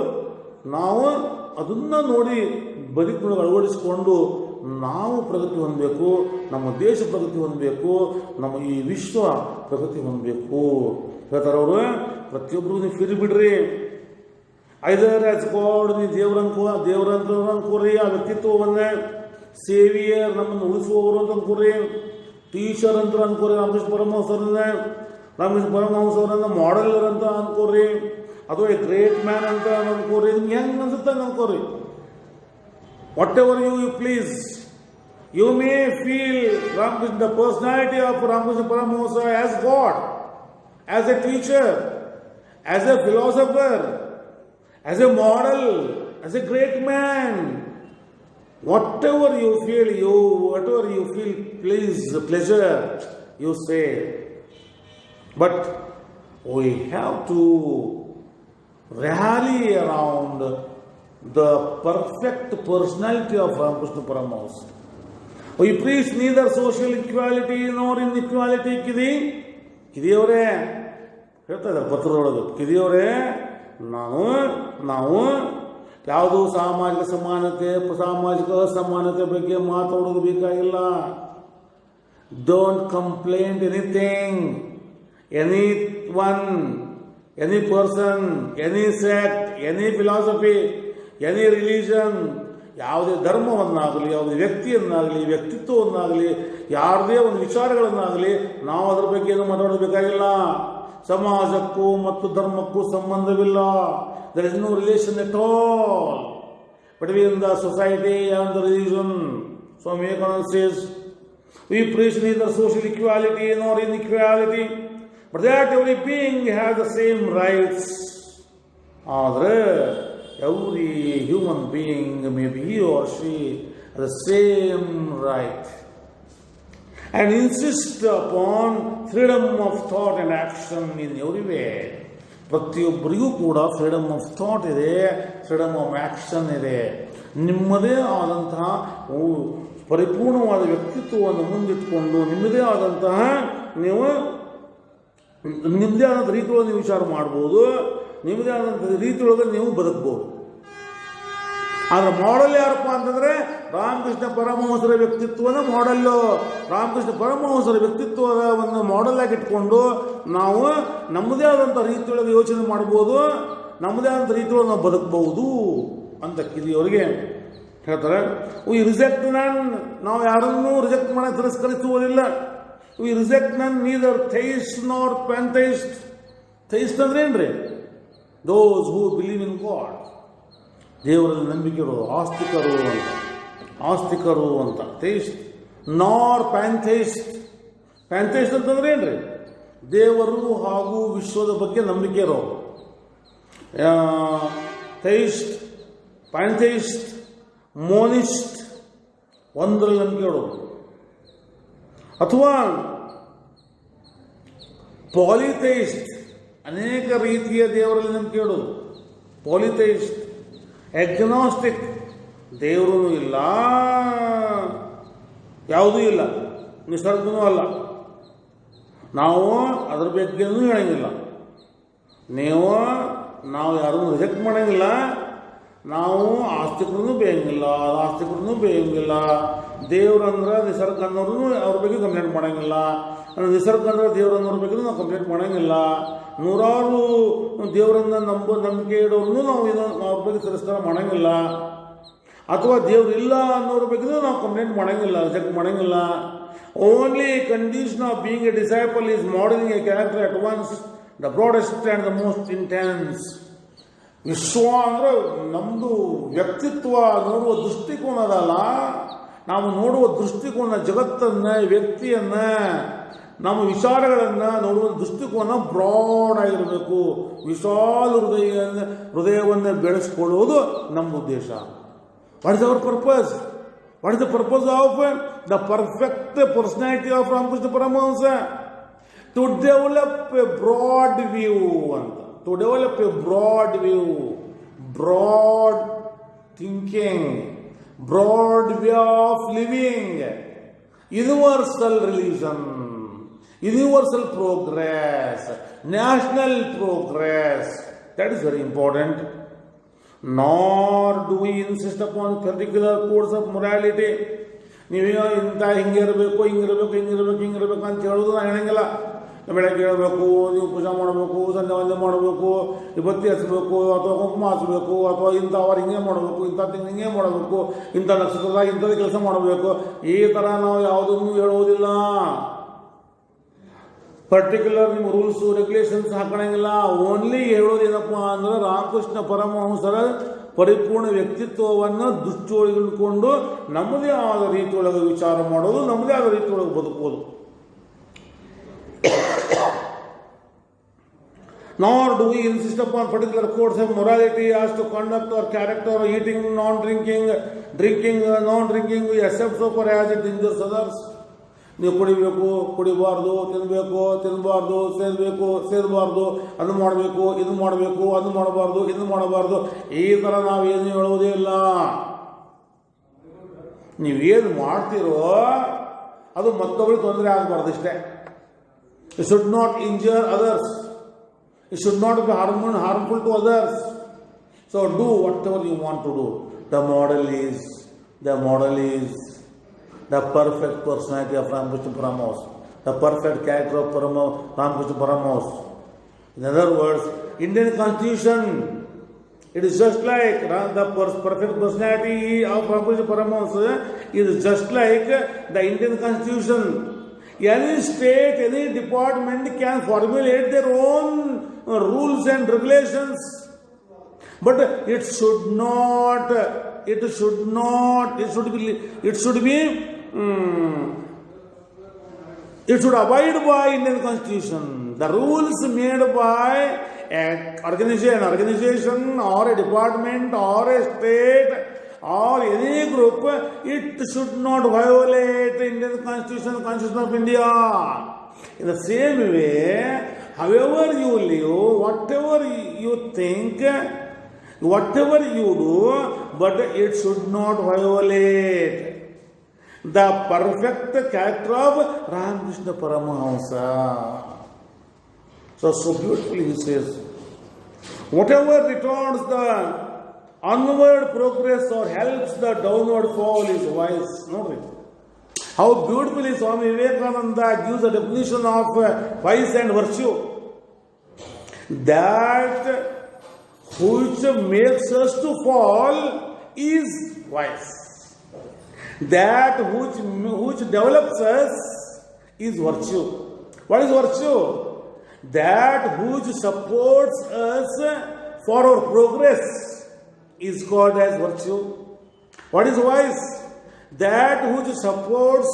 ನಾವು ಅದನ್ನು ನೋಡಿ ಬದುಕಿನೊಳಗೆ ಅಳವಡಿಸಿಕೊಂಡು ನಾವು ಪ್ರಗತಿ ಹೊಂದಬೇಕು, ನಮ್ಮ ದೇಶ ಪ್ರಗತಿ ಹೊಂದಬೇಕು, ನಮ್ಮ ಈ ವಿಶ್ವ ಪ್ರಗತಿ ಹೊಂದಬೇಕು ಹೇಳ್ತಾರೆ ಅವರು. ಪ್ರತಿಯೊಬ್ಬರು ನೀವು ಫಿರಿ ಬಿಡ್ರಿ. ಐದರ್ ಆಸ್ ಗಾಡ್, ನೀವು ದೇವರಂತ ಅನ್ಕೋರಿ. ಆ ವ್ಯಕ್ತಿತ್ವವನ್ನೇ ಸೇವಿಯರ್, ನಮ್ಮನ್ನು ಉಳಿಸುವವರು ಅಂತ ಅನ್ಕೋರಿ. ಟೀಚರ್ ಅಂತ ಅನ್ಕೋರಿ. ರಾಮಕೃಷ್ಣ ಪರಮಹಂಸವರನ್ನ ಮಾಡೆಲರ್ ಅಂತ ಅನ್ಕೋರಿ, ಅಥವಾ ಗ್ರೇಟ್ ಮ್ಯಾನ್ ಅಂತ ಅನ್ಕೋರಿ. ನಿಮ್ಗೆ ಹೆಂಗೆ ಅನ್ಸುತ್ತೆ ಅನ್ಕೋರಿ. Whatever you please. You may feel the personality of Ramakrishna Paramahansa as God, as a teacher, as a philosopher, as a model, as a great man. Whatever you feel, pleasure, you say. But we have to rally around the perfect personality of Ramakrishna Paramahamsa. We preach neither social equality nor inequality. ಕಿದಿಯವರೇ ಹೇಳ್ತಾ ಇದ್ದಾರೆ ಪತ್ರದೊಳಗೆ, ಕಿದಿಯವರೇ ನಾವು ಯಾವುದು ಸಾಮಾಜಿಕ ಸಮಾನತೆ ಸಾಮಾಜಿಕ ಅಸಮಾನತೆ ಬಗ್ಗೆ ಮಾತಾಡೋದು ಬೇಕಾಗಿಲ್ಲ. Don't complaint anything, anyone, any person, any sect, any philosophy, any religion, ಯಾವುದೇ ಧರ್ಮವನ್ನಾಗಲಿ, ಯಾವುದೇ ವ್ಯಕ್ತಿಯನ್ನಾಗಲಿ, ವ್ಯಕ್ತಿತ್ವವನ್ನಾಗಲಿ, ಯಾರದೇ ಒಂದು ವಿಚಾರಗಳನ್ನಾಗಲಿ ನಾವು ಅದರ ಬಗ್ಗೆ ಏನು ಮಾತಾಡಬೇಕಾಗಿಲ್ಲ. ಸಮಾಜಕ್ಕೂ ಮತ್ತು ಧರ್ಮಕ್ಕೂ ಸಂಬಂಧವಿಲ್ಲ. There is no relation at all between the society and the religion. Swami Vivekananda says, we preach neither social equality nor inequality, but that every being has the same rights. ಆದರೆ every human being, maybe he or she, has the same right, and insist upon freedom of thought and action in every way. ಪ್ರತಿಯೊಬ್ಬರಿಗೂ ಕೂಡ freedom of thought ಇದೆ, freedom of action ಇದೆ. ನಿಮ್ಮದೇ ಆದಂತಹ ಪರಿಪೂರ್ಣವಾದ ವ್ಯಕ್ತಿತ್ವವನ್ನು ಮುಂದಿಟ್ಕೊಂಡು ನಿಮ್ಮದೇ ಆದಂತಹ ರೀತಿಯೊಳಗೆ ನೀವು ವಿಚಾರ ಮಾಡ್ಬೋದು, ನಿಮ್ಮದೇ ಆದಂಥ ರೀತಿಯೊಳಗೆ ನೀವು ಬದುಕ್ಬೋದು. ಆದರೆ ಮಾಡೆಲ್ ಯಾರಪ್ಪ ಅಂತಂದರೆ ರಾಮಕೃಷ್ಣ ಪರಮಹಂಸರ ವ್ಯಕ್ತಿತ್ವನ ಮಾಡೆಲ್ಲು. ರಾಮಕೃಷ್ಣ ಪರಮಹಂಸರ ವ್ಯಕ್ತಿತ್ವದ ಒಂದು ಮಾಡೆಲ್ ಆಗಿ ಇಟ್ಕೊಂಡು ನಾವು ನಮ್ಮದೇ ಆದಂಥ ರೀತಿಯೊಳಗೆ ಯೋಚನೆ ಮಾಡ್ಬೋದು, ನಮ್ಮದೇ ಆದಂಥ ರೀತಿಯೊಳಗೆ ನಾವು ಬದುಕಬಹುದು ಅಂತ ಕಿದಿಯವರಿಗೆ ಹೇಳ್ತಾರೆ. ವಿ ರಿಜೆಕ್ಟ್ ನನ್, ನಾವು ಯಾರನ್ನೂ ರಿಜೆಕ್ಟ್ ಮಾಡಿ ತಿರಸ್ಕರಿಸುವುದಿಲ್ಲ. ವಿ ರಿಜೆಕ್ಟ್ ನನ್ ನೀದರ್ ಥೈಸ್ಟ್ ನಾರ್ ಪ್ಯಾಂಥೈಸ್ಟ್. ಥೈಸ್ಟ್ ಅಂದ್ರೆ ಏನ್ರಿ? ದೋಸ್ ಹೂ ಬಿಲೀವ್ ಇನ್ ಗಾಡ್, ದೇವರಲ್ಲಿ ನಂಬಿಕೆ ಇರೋದು, ಆಸ್ತಿಕರು ಅಂತ. ಥೈಸ್ಟ್ ನಾರ್ ಪ್ಯಾಂಥೈಸ್ಟ್. ಪ್ಯಾಂಥೈಸ್ಟ್ ಅಂತಂದ್ರೆ ಏನ್ರಿ? ದೇವರು ಹಾಗೂ ವಿಶ್ವದ ಬಗ್ಗೆ ನಂಬಿಕೆ ಇರೋದು. ಥೈಸ್ಟ್, ಪ್ಯಾಂಥೈಸ್ಟ್, ಮೋನಿಸ್ಟ್, ಒಂದರಲ್ಲಿ ನಂಬಿಕೆ ಇಡೋದು. ಅಥವಾ ಪಾಲಿಥೈಸ್ಟ್, ಅನೇಕ ರೀತಿಯ ದೇವರಲ್ಲಿ ನಂಬಿಕೆ ಇಡೋದು. ಪಾಲಿಥೈಸ್ಟ್. ಎಗ್ನಾಸ್ಟಿಕ್, ದೇವರೂ ಇಲ್ಲ, ಯಾವುದೂ ಇಲ್ಲ, ನಿಸರ್ಗನೂ ಅಲ್ಲ, ನಾವು ಅದ್ರ ಬಗ್ಗೆನೂ ಹೇಳಂಗಿಲ್ಲ. ನಾವು ಯಾರನ್ನು ರಿಜೆಕ್ಟ್ ಮಾಡಂಗಿಲ್ಲ, ನಾವು ಆಸ್ತಿಕರನ್ನು ಬೇಯಂಗಿಲ್ಲ, ಆಸ್ತಿಕರನ್ನು ಬೇಯಂಗಿಲ್ಲ. ದೇವ್ರಂದ್ರೆ ನಿಸರ್ಗ ಅನ್ನೋರು ಅವ್ರ ಬಗ್ಗೆ ಕಂಪ್ಲೇಂಟ್ ಮಾಡಂಗಿಲ್ಲ, ನಿಸರ್ಗ ಅಂದ್ರೆ ದೇವ್ರ ಅನ್ನೋರ ಬಗ್ಗೆ ನಾವು ಕಂಪ್ಲೇಂಟ್ ಮಾಡಂಗಿಲ್ಲ. ನೂರಾರು ದೇವರನ್ನ ನಂಬಿಕೆ ಇಡೋರು ನಾವು ಅವ್ರ ಬಗ್ಗೆ ತಿರಸ್ಕಾರ ಮಾಡಂಗಿಲ್ಲ. ಅಥವಾ ದೇವ್ರಿಲ್ಲ ಅನ್ನೋರ ಬಗ್ಗೆ ನಾವು ಕಂಪ್ಲೇಂಟ್ ಮಾಡಂಗಿಲ್ಲ, ರಿಜೆಕ್ಟ್ ಮಾಡಂಗಿಲ್ಲ. Only condition of being a disciple is modelling a character at once the broadest and the most intense. ವಿಶ್ವ ಅಂದ್ರೆ ನಮ್ಮದು ವ್ಯಕ್ತಿತ್ವ ನೋಡುವ ದೃಷ್ಟಿಕೋನ ಅದಲ್ಲ, ನಾವು ನೋಡುವ ದೃಷ್ಟಿಕೋನ, ಜಗತ್ತನ್ನು, ವ್ಯಕ್ತಿಯನ್ನು, ನಮ್ಮ ವಿಚಾರಗಳನ್ನು ನೋಡುವ ದೃಷ್ಟಿಕೋನ ಬ್ರಾಡ್ ಆಗಿರಬೇಕು. ವಿಶಾಲ ಹೃದಯವನ್ನು ಬೆಳೆಸ್ಕೊಳ್ಳೋದು ನಮ್ಮ ಉದ್ದೇಶ. What is our purpose? What is the purpose of the perfect personality of Ramakrishna Paramahamsa? To develop a broad view ಅಂತ. To develop a broad view, broad thinking, broad way of living, universal religion, universal progress, national progress. That is very important. Nor do we insist upon particular codes of morality. ನೀವೀಗ ಇಂಥ ಹಿಂಗಿರಬೇಕು ಅಂತ ಹೇಳೋದು ನಾನು ಹೇಳಂಗಿಲ್ಲ. ಬೆಳಗ್ಗೆ ಹೇಳಬೇಕು, ನೀವು ಪೂಜೆ ಮಾಡಬೇಕು, ಸಂಜೆ ವಂದನೆ ಮಾಡಬೇಕು, ಬತ್ತಿ ಹಚ್ಚಬೇಕು, ಅಥವಾ ಕುಂಕುಮ ಹಚ್ಚಬೇಕು, ಅಥವಾ ಇಂಥ ಅವರು ಹಿಂಗೆ ಮಾಡಬೇಕು, ಇಂಥ ತಿಂಗಳು ಹಿಂಗೆ ಮಾಡಬೇಕು, ಇಂಥ ನಕ್ಷತ್ರದಾಗ ಇಂಥದ್ದು ಕೆಲಸ ಮಾಡಬೇಕು, ಈ ಥರ ನಾವು ಯಾವುದನ್ನು ಹೇಳೋದಿಲ್ಲ. ಪರ್ಟಿಕ್ಯುಲರ್ ನಿಮ್ಮ ರೂಲ್ಸು ರೆಗ್ಯುಲೇಷನ್ಸ್ ಹಾಕೋಣಂಗಿಲ್ಲ. ಓನ್ಲಿ ಹೇಳೋದೇನಪ್ಪ ಅಂದ್ರೆ ರಾಮಕೃಷ್ಣ ಪರಮಹಂಸರ ಪರಿಪೂರ್ಣ ವ್ಯಕ್ತಿತ್ವವನ್ನು ದೃಷ್ಟಿಯೊಳಗಿಟ್ಕೊಂಡು ನಮ್ಮದೇ ಆದ ರೀತಿಯೊಳಗೆ ವಿಚಾರ ಮಾಡೋದು, ನಮ್ಮದೇ ಆದ ರೀತಿಯೊಳಗೆ ಬದುಕೋದು. Nor do we insist upon particular codes of morality as to conduct or character, or eating, non-drinking, drinking, non-drinking we accept so far as it injures others. ನೀವು ಕುಡಿಬೇಕು, ಕುಡಿಬಾರ್ದು, ತಿನ್ನಬಾರ್ದು, ಸೇದಬಾರ್ದು, ಅದು ಮಾಡಬೇಕು, ಇದು ಮಾಡಬೇಕು, ಅದು ಮಾಡಬಾರ್ದು, ಇದು ಮಾಡಬಾರ್ದು, ಈ ಥರ ನಾವೇನು ಹೇಳುವುದೇ ಇಲ್ಲ. ನೀವೇನು ಮಾಡ್ತೀರೋ ಅದು ಮತ್ತೊಬ್ಬರಿಗೆ ತೊಂದರೆ ಆಗಬಾರ್ದು ಇಷ್ಟೇ. You should not injure others, you should not be harmful to others. So do whatever you want to do. The model is the perfect personality of Ramakrishna Paramahamsa, the perfect character of Ramakrishna Paramahamsa. In other words, Indian Constitution, it is just like the perfect personality of Ramakrishna Paramahamsa is just like the Indian Constitution. Any state, any department can formulate their own rules and regulations, but it should abide by Indian Constitution. The rules made by an organization or a department or a state or any group, it should not violate the Indian Constitution of India. In the same way, however you live, whatever you think, whatever you do, but it should not violate the perfect character of Ramakrishna Paramahamsa. So beautifully he says, whatever retards the onward progress or helps the downward fall is vice. Notice how beautifully Swami Vivekananda gives a definition of vice and virtue. That which makes us to fall is vice. That which develops us is virtue. What is virtue? That which supports us for our progress is called as virtue. What is vice? That which supports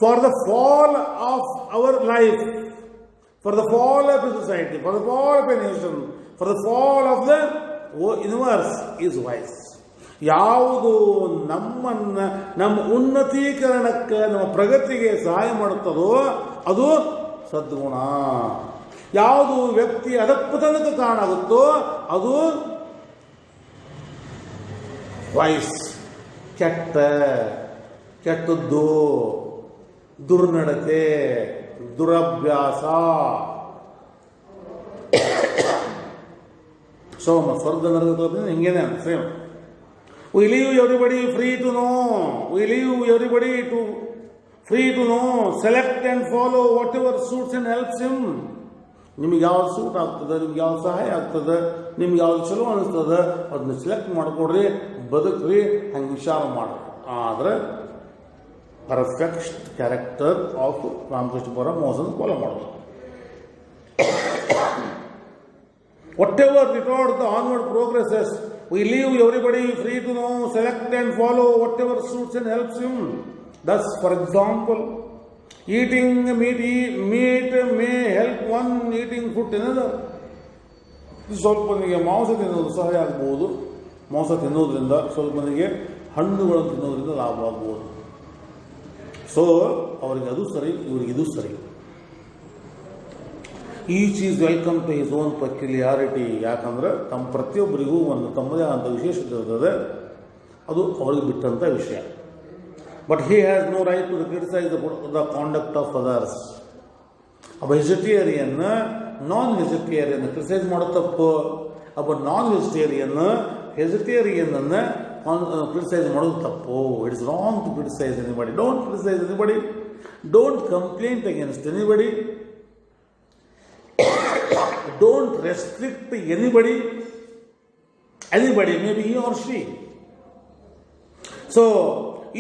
for the fall of our life, for the fall of a society, for the fall of a nation, for the fall of the universe is vice. ಯಾವುದು ನಮ್ಮ ಉನ್ನತೀಕರಣಕ್ಕೆ, ನಮ್ಮ ಪ್ರಗತಿಗೆ ಸಹಾಯ ಮಾಡುತ್ತದೋ ಅದು ಸದ್ಗುಣ. ಯಾವುದು ವ್ಯಕ್ತಿ ಅಧಪತನಕ್ಕೆ ಕಾರಣ ಆಗುತ್ತೋ ಅದು ವೈಸ್, ಕೆಟ್ಟದ್ದು, ದುರ್ನಡತೆ, ದುರಭ್ಯಾಸ. ಸ್ವರ್ಗ ನರಕ ಹಿಂಗೇನೆ same. We leave everybody free to know. We leave everybody free to know, select and follow whatever suits and helps him. ನಿಮಗೆ ಯಾವ್ದು ಸೂಟ್ ಆಗ್ತದೆ, ನಿಮ್ಗೆ ಯಾವ್ದು ಸಹಾಯ ಆಗ್ತದೆ, ನಿಮ್ಗೆ ಯಾವ್ದು ಚಲೋ ಅನಿಸ್ತದೆ ಅದನ್ನ ಸೆಲೆಕ್ಟ್ ಮಾಡಿಕೊಡ್ರಿ, ಬದುಕ್ರಿ, ಹಂಗೆ ವಿಚಾರ ಮಾಡ್ರಿ. ಆದರೆ ಪರ್ಫೆಕ್ಟ್ ಕ್ಯಾರೆಕ್ಟರ್ ಆಫ್ ರಾಮಕೃಷ್ಣ ಪರಮಹಂಸನ ಫಾಲೋ ಮಾಡೋದು. Whatever retards the onward progresses, we leave everybody free to know, select and follow whatever suits and helps him. Thus, for example, eating meat may help one, eating food another. ಸ್ವಲ್ಪ ಮಂದಿಗೆ ಮಾಂಸ ತಿನ್ನೋದು ಸಹಾಯ ಆಗ್ಬೋದು. ಮಾಂಸ ತಿನ್ನೋದ್ರಿಂದ ಸ್ವಲ್ಪ ಮಂದಿಗೆ ಹಣ್ಣುಗಳನ್ನು ತಿನ್ನೋದ್ರಿಂದ ಲಾಭ ಆಗ್ಬೋದು. ಸೊ ಅವರಿಗೆ ಅದು ಸರಿ, ಇವರಿಗೆ ಇದು ಸರಿ. Each is welcome to his own peculiarity. ಯಾಕಂದ್ರೆ ತಮ್ಮ ಪ್ರತಿಯೊಬ್ಬರಿಗೂ ಒಂದು ತಮ್ಮದೇ ಆದಂಥ ವಿಶೇಷತೆ ಇರ್ತದೆ, ಅದು ಅವರಿಗೆ ಬಿಟ್ಟಂಥ ವಿಷಯ. But he has no right to criticise the conduct of others. ಒಬ್ಬ ವೆಜಿಟೇರಿಯನ್ ನಾನ್ ವೆಜಿಟೇರಿಯನ್ ಕ್ರಿಟಿಸೈಸ್ ಮಾಡೋ ತಪ್ಪು. ಒಬ್ಬ ನಾನ್ ವೆಜಿಟೇರಿಯನ್ನನ್ನು ಕ್ರಿಟಿಸೈಸ್ ಮಾಡೋದು ತಪ್ಪು. It's wrong to criticise anybody. Don't criticise anybody, don't complaint against anybody, don't restrict anybody, maybe he or she. So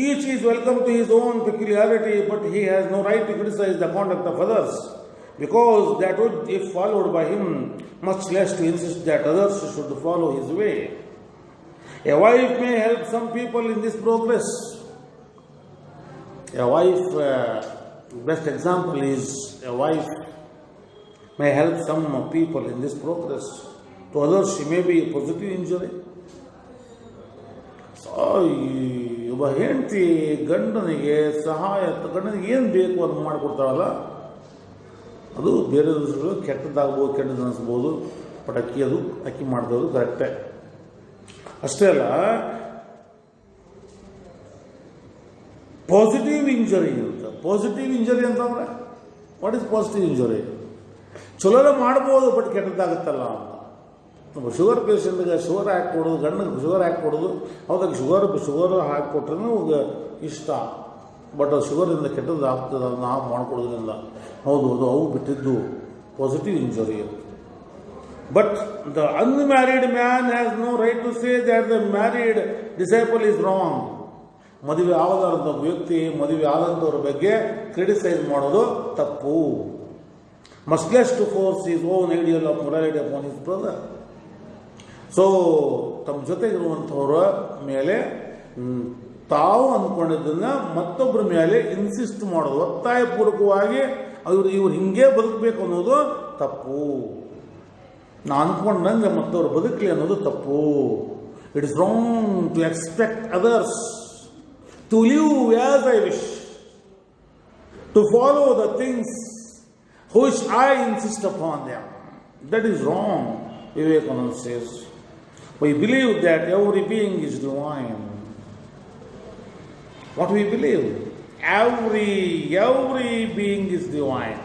each is welcome to his own peculiarity, but he has no right to criticize the conduct of others, because that would, if followed by him, much less to insist that others should follow his way. A wife may help some people in this progress. A wife, best example is a wife may help some people in this progress. To others, she may be a positive injury. ಒಬ್ಬ ಹೆಂಡತಿ ಗಂಡನಿಗೆ ಗಂಡನಿಗೆ ಏನು ಬೇಕು ಅದು ಮಾಡಿಕೊಡ್ತಾಳಲ್ಲ, ಅದು ಬೇರೆ ದಿವಸಗಳು ಕೆಟ್ಟದ್ದಾಗ್ಬೋದು, ಕೆಟ್ಟದ್ದು ಅನಿಸ್ಬೋದು, ಬಟ್ ಅಕ್ಕಿ ಮಾಡ್ದೋದು ಕರೆಕ್ಟೇ. ಅಷ್ಟೇ ಅಲ್ಲ, ಪಾಸಿಟಿವ್ ಇಂಜರಿ ಇರುತ್ತೆ. ಪಾಸಿಟಿವ್ ಇಂಜರಿ ಅಂತಂದರೆ ವಾಟ್ ಈಸ್ ಪಾಸಿಟಿವ್ ಇಂಜರಿ? ಚಲೋನೇ ಮಾಡ್ಬೋದು, ಬಟ್ ಕೆಟ್ಟದ್ದಾಗುತ್ತಲ್ಲ ಅಂತ. ಒಬ್ಬ ಶುಗರ್ ಪೇಷಂಟ್ಗೆ ಶುಗರ್ ಹಾಕಿ ಕೊಡೋದು, ಗಂಡನಿಗೆ ಶುಗರ್ ಹಾಕಿ ಕೊಡೋದು, ಹೌದಾಗ ಶುಗರ್ ಹಾಕಿ ಕೊಟ್ರೂ ಇಷ್ಟ, ಬಟ್ ಅದು ಶುಗರಿಂದ ಕೆಟ್ಟದ್ದು ಆಗ್ತದೆ, ಅದನ್ನು ಆಫ್ ಮಾಡಿಕೊಡೋದ್ರಿಂದ. ಹೌದು ಅವು ಬಿಟ್ಟಿದ್ದು positive injury. But the unmarried man has no right to say that the married disciple is wrong. ಮದುವೆ ಆದಂಥ ವ್ಯಕ್ತಿ ಮದುವೆ ಆದಂಥವ್ರ ಬಗ್ಗೆ ಕ್ರಿಟಿಸೈಸ್ ಮಾಡೋದು ತಪ್ಪು. Much less to force his own ideal of morality upon his brother. So ತಮ್ಮ ಜೊತೆಗಿರುವಂಥವ್ರ ಮೇಲೆ ತಾವು ಅಂದ್ಕೊಂಡಿದ್ದನ್ನು ಮತ್ತೊಬ್ಬರ ಮೇಲೆ ಇನ್ಸಿಸ್ಟ್ ಮಾಡೋದು, ಒತ್ತಾಯಪೂರ್ವಕವಾಗಿ ಇವ್ರು ಹಿಂಗೆ ಬದುಕಬೇಕು ಅನ್ನೋದು ತಪ್ಪು. ನಾ ಅಂದ್ಕೊಂಡಂಗೆ ಮತ್ತವ್ರು ಬದುಕಲಿ ಅನ್ನೋದು ತಪ್ಪು. It is wrong to expect others to live as I wish, to follow the things which I insist upon them. That is wrong, Vivekananda says. We believe that every being is divine. What we believe? Every being is divine.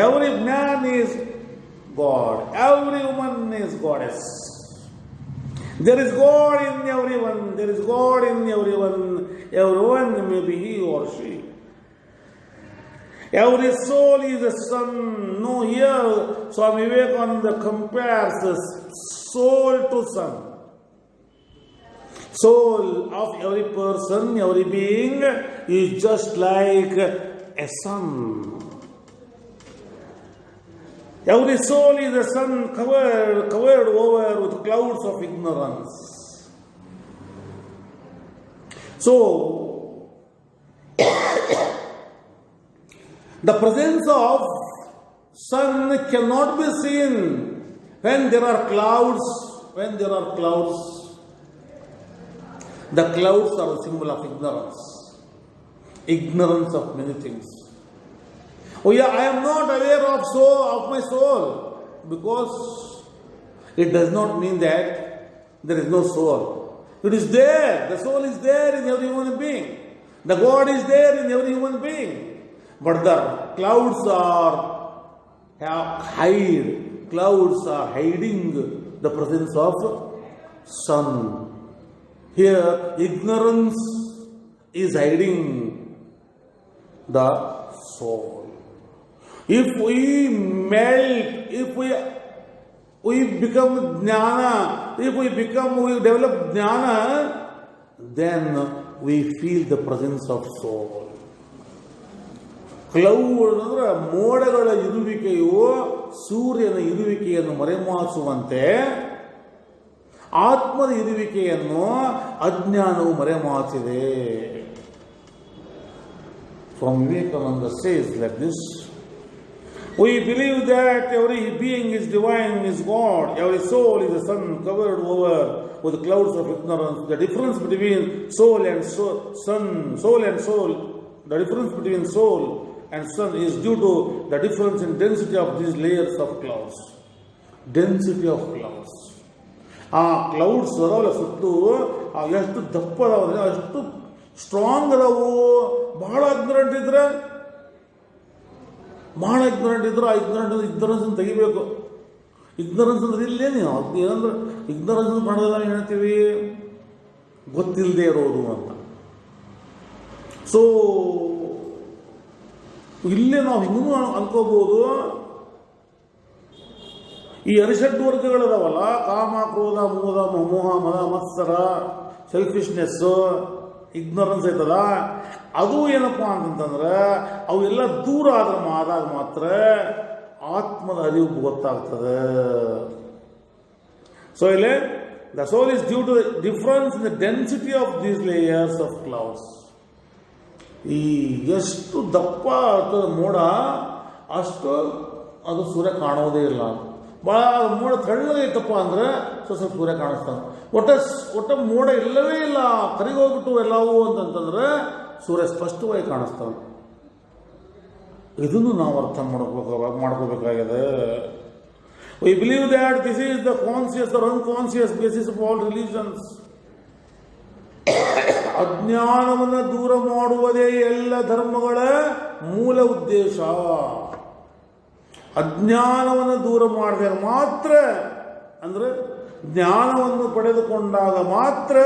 Every man is God. Every woman is goddess. There is God in everyone. There is God in everyone. Everyone may be he or she. Every soul is a sun. No, here Swami Vivekananda compares the soul to sun. Soul of every person, every being is just like a sun. Every soul is a sun covered over with clouds of ignorance. So, the presence of sun cannot be seen when there are clouds. When there are clouds, the clouds are a symbol of ignorance. Ignorance of many things. Oh yeah, I am not aware of my soul, because it does not mean that there is no soul. It is there. The soul is there in every human being. The God is there in every human being. But the clouds are hiding the presence of sun. Here, ignorance is hiding the soul. If we melt, if we become jnana, if we develop jnana, then we feel the presence of soul. Cloud ಅಂದರೆ ಮೋಡಗಳ ಇರುವಿಕೆಯು ಸೂರ್ಯನ ಇರುವಿಕೆಯನ್ನು ಮರೆಮಾಚುವಂತೆ ಆತ್ಮದ ಇರುವಿಕೆಯನ್ನು ಅಜ್ಞಾನವು ಮರೆಮಾಚಿದೆ. Swami Vivekananda says like this: we believe that every being is divine, is God. Every soul is a sun covered over with clouds of ignorance. The difference between soul and soul, the difference between soul and sun is due to the difference in density of these layers of clouds. Density of clouds. ಆ clouds ಅದಾವಲ್ಲ ಸುತ್ತು, ಎಷ್ಟು ದಪ್ಪ ಅದಾವ, ಅಷ್ಟು strong ಅದಾವು. ಬಹಳ ignorant ಇದ್ರೆ ಆ ಇಗ್ನರೆನ್ಸ್ ತೆಗಿಬೇಕು. ಇಗ್ನರೆನ್ಸ್ ಅಂದ್ರೆ ಇಲ್ಲೇನು ಏನಂದ್ರೆ ಇಗ್ನರೆನ್ಸ್ ಮಾಡೋದ ಹೇಳ್ತೀವಿ ಗೊತ್ತಿಲ್ಲದೆ ಇರೋದು ಅಂತ. ಸೊ ಇಲ್ಲೇ ನಾವು ಹಿಂಗೂ ಅನ್ಕೋಬಹುದು, ಈ ಅರಿಷಡ್ ವರ್ಗಗಳದಾವಲ್ಲ, ಕಾಮ, ಕ್ರೋಧ, ಮೋಹ, ಮದ, ಮತ್ಸರ, ಸೆಲ್ಫಿಶ್ನೆಸ್ಸು, ಇಗ್ನರೆನ್ಸ್ ಐತದ, ಅದು ಏನಪ್ಪ ಅಂತಂತಂದ್ರೆ ಅವೆಲ್ಲ ದೂರ ಆದಾಗ ಮಾತ್ರ ಆತ್ಮದ ಅರಿವು ಗೊತ್ತಾಗ್ತದೆ. ಸೊ ಇಲ್ಲಿ the soul is due to the difference in the density of these layers of clouds. ಈ ಎಷ್ಟು ದಪ್ಪ ಮೋಡ ಅಷ್ಟು ಅದು ಸೂರ್ಯ ಕಾಣೋದೇ ಇಲ್ಲ. ಭಾಳ ಮೋಡ ತಳ್ಳಗೈತಪ್ಪ ಅಂದರೆ ಸ್ವಲ್ಪ ಸೂರ್ಯ ಕಾಣಿಸ್ತಾನೆ. ಒಟ್ಟ ಮೋಡ ಇಲ್ಲವೇ ಇಲ್ಲ, ಕರಿಗೋಗ್ಬಿಟ್ಟು ಎಲ್ಲವೂ ಅಂತಂತಂದ್ರೆ ಸೂರ್ಯ ಸ್ಪಷ್ಟವಾಗಿ ಕಾಣಿಸ್ತಾನೆ. ಇದನ್ನು ನಾವು ಅರ್ಥ ಮಾಡ್ಕೋಬೇಕಾಗಿದೆ. We believe that this is the conscious or unconscious basis of all religions. ಅಜ್ಞಾನವನ್ನು ದೂರ ಮಾಡುವುದೇ ಎಲ್ಲ ಧರ್ಮಗಳ ಮೂಲ ಉದ್ದೇಶ. ಅಜ್ಞಾನವನ್ನು ದೂರ ಮಾಡಿದಾಗ ಮಾತ್ರ, ಅಂದರೆ ಜ್ಞಾನವನ್ನು ಪಡೆದುಕೊಂಡಾಗ ಮಾತ್ರ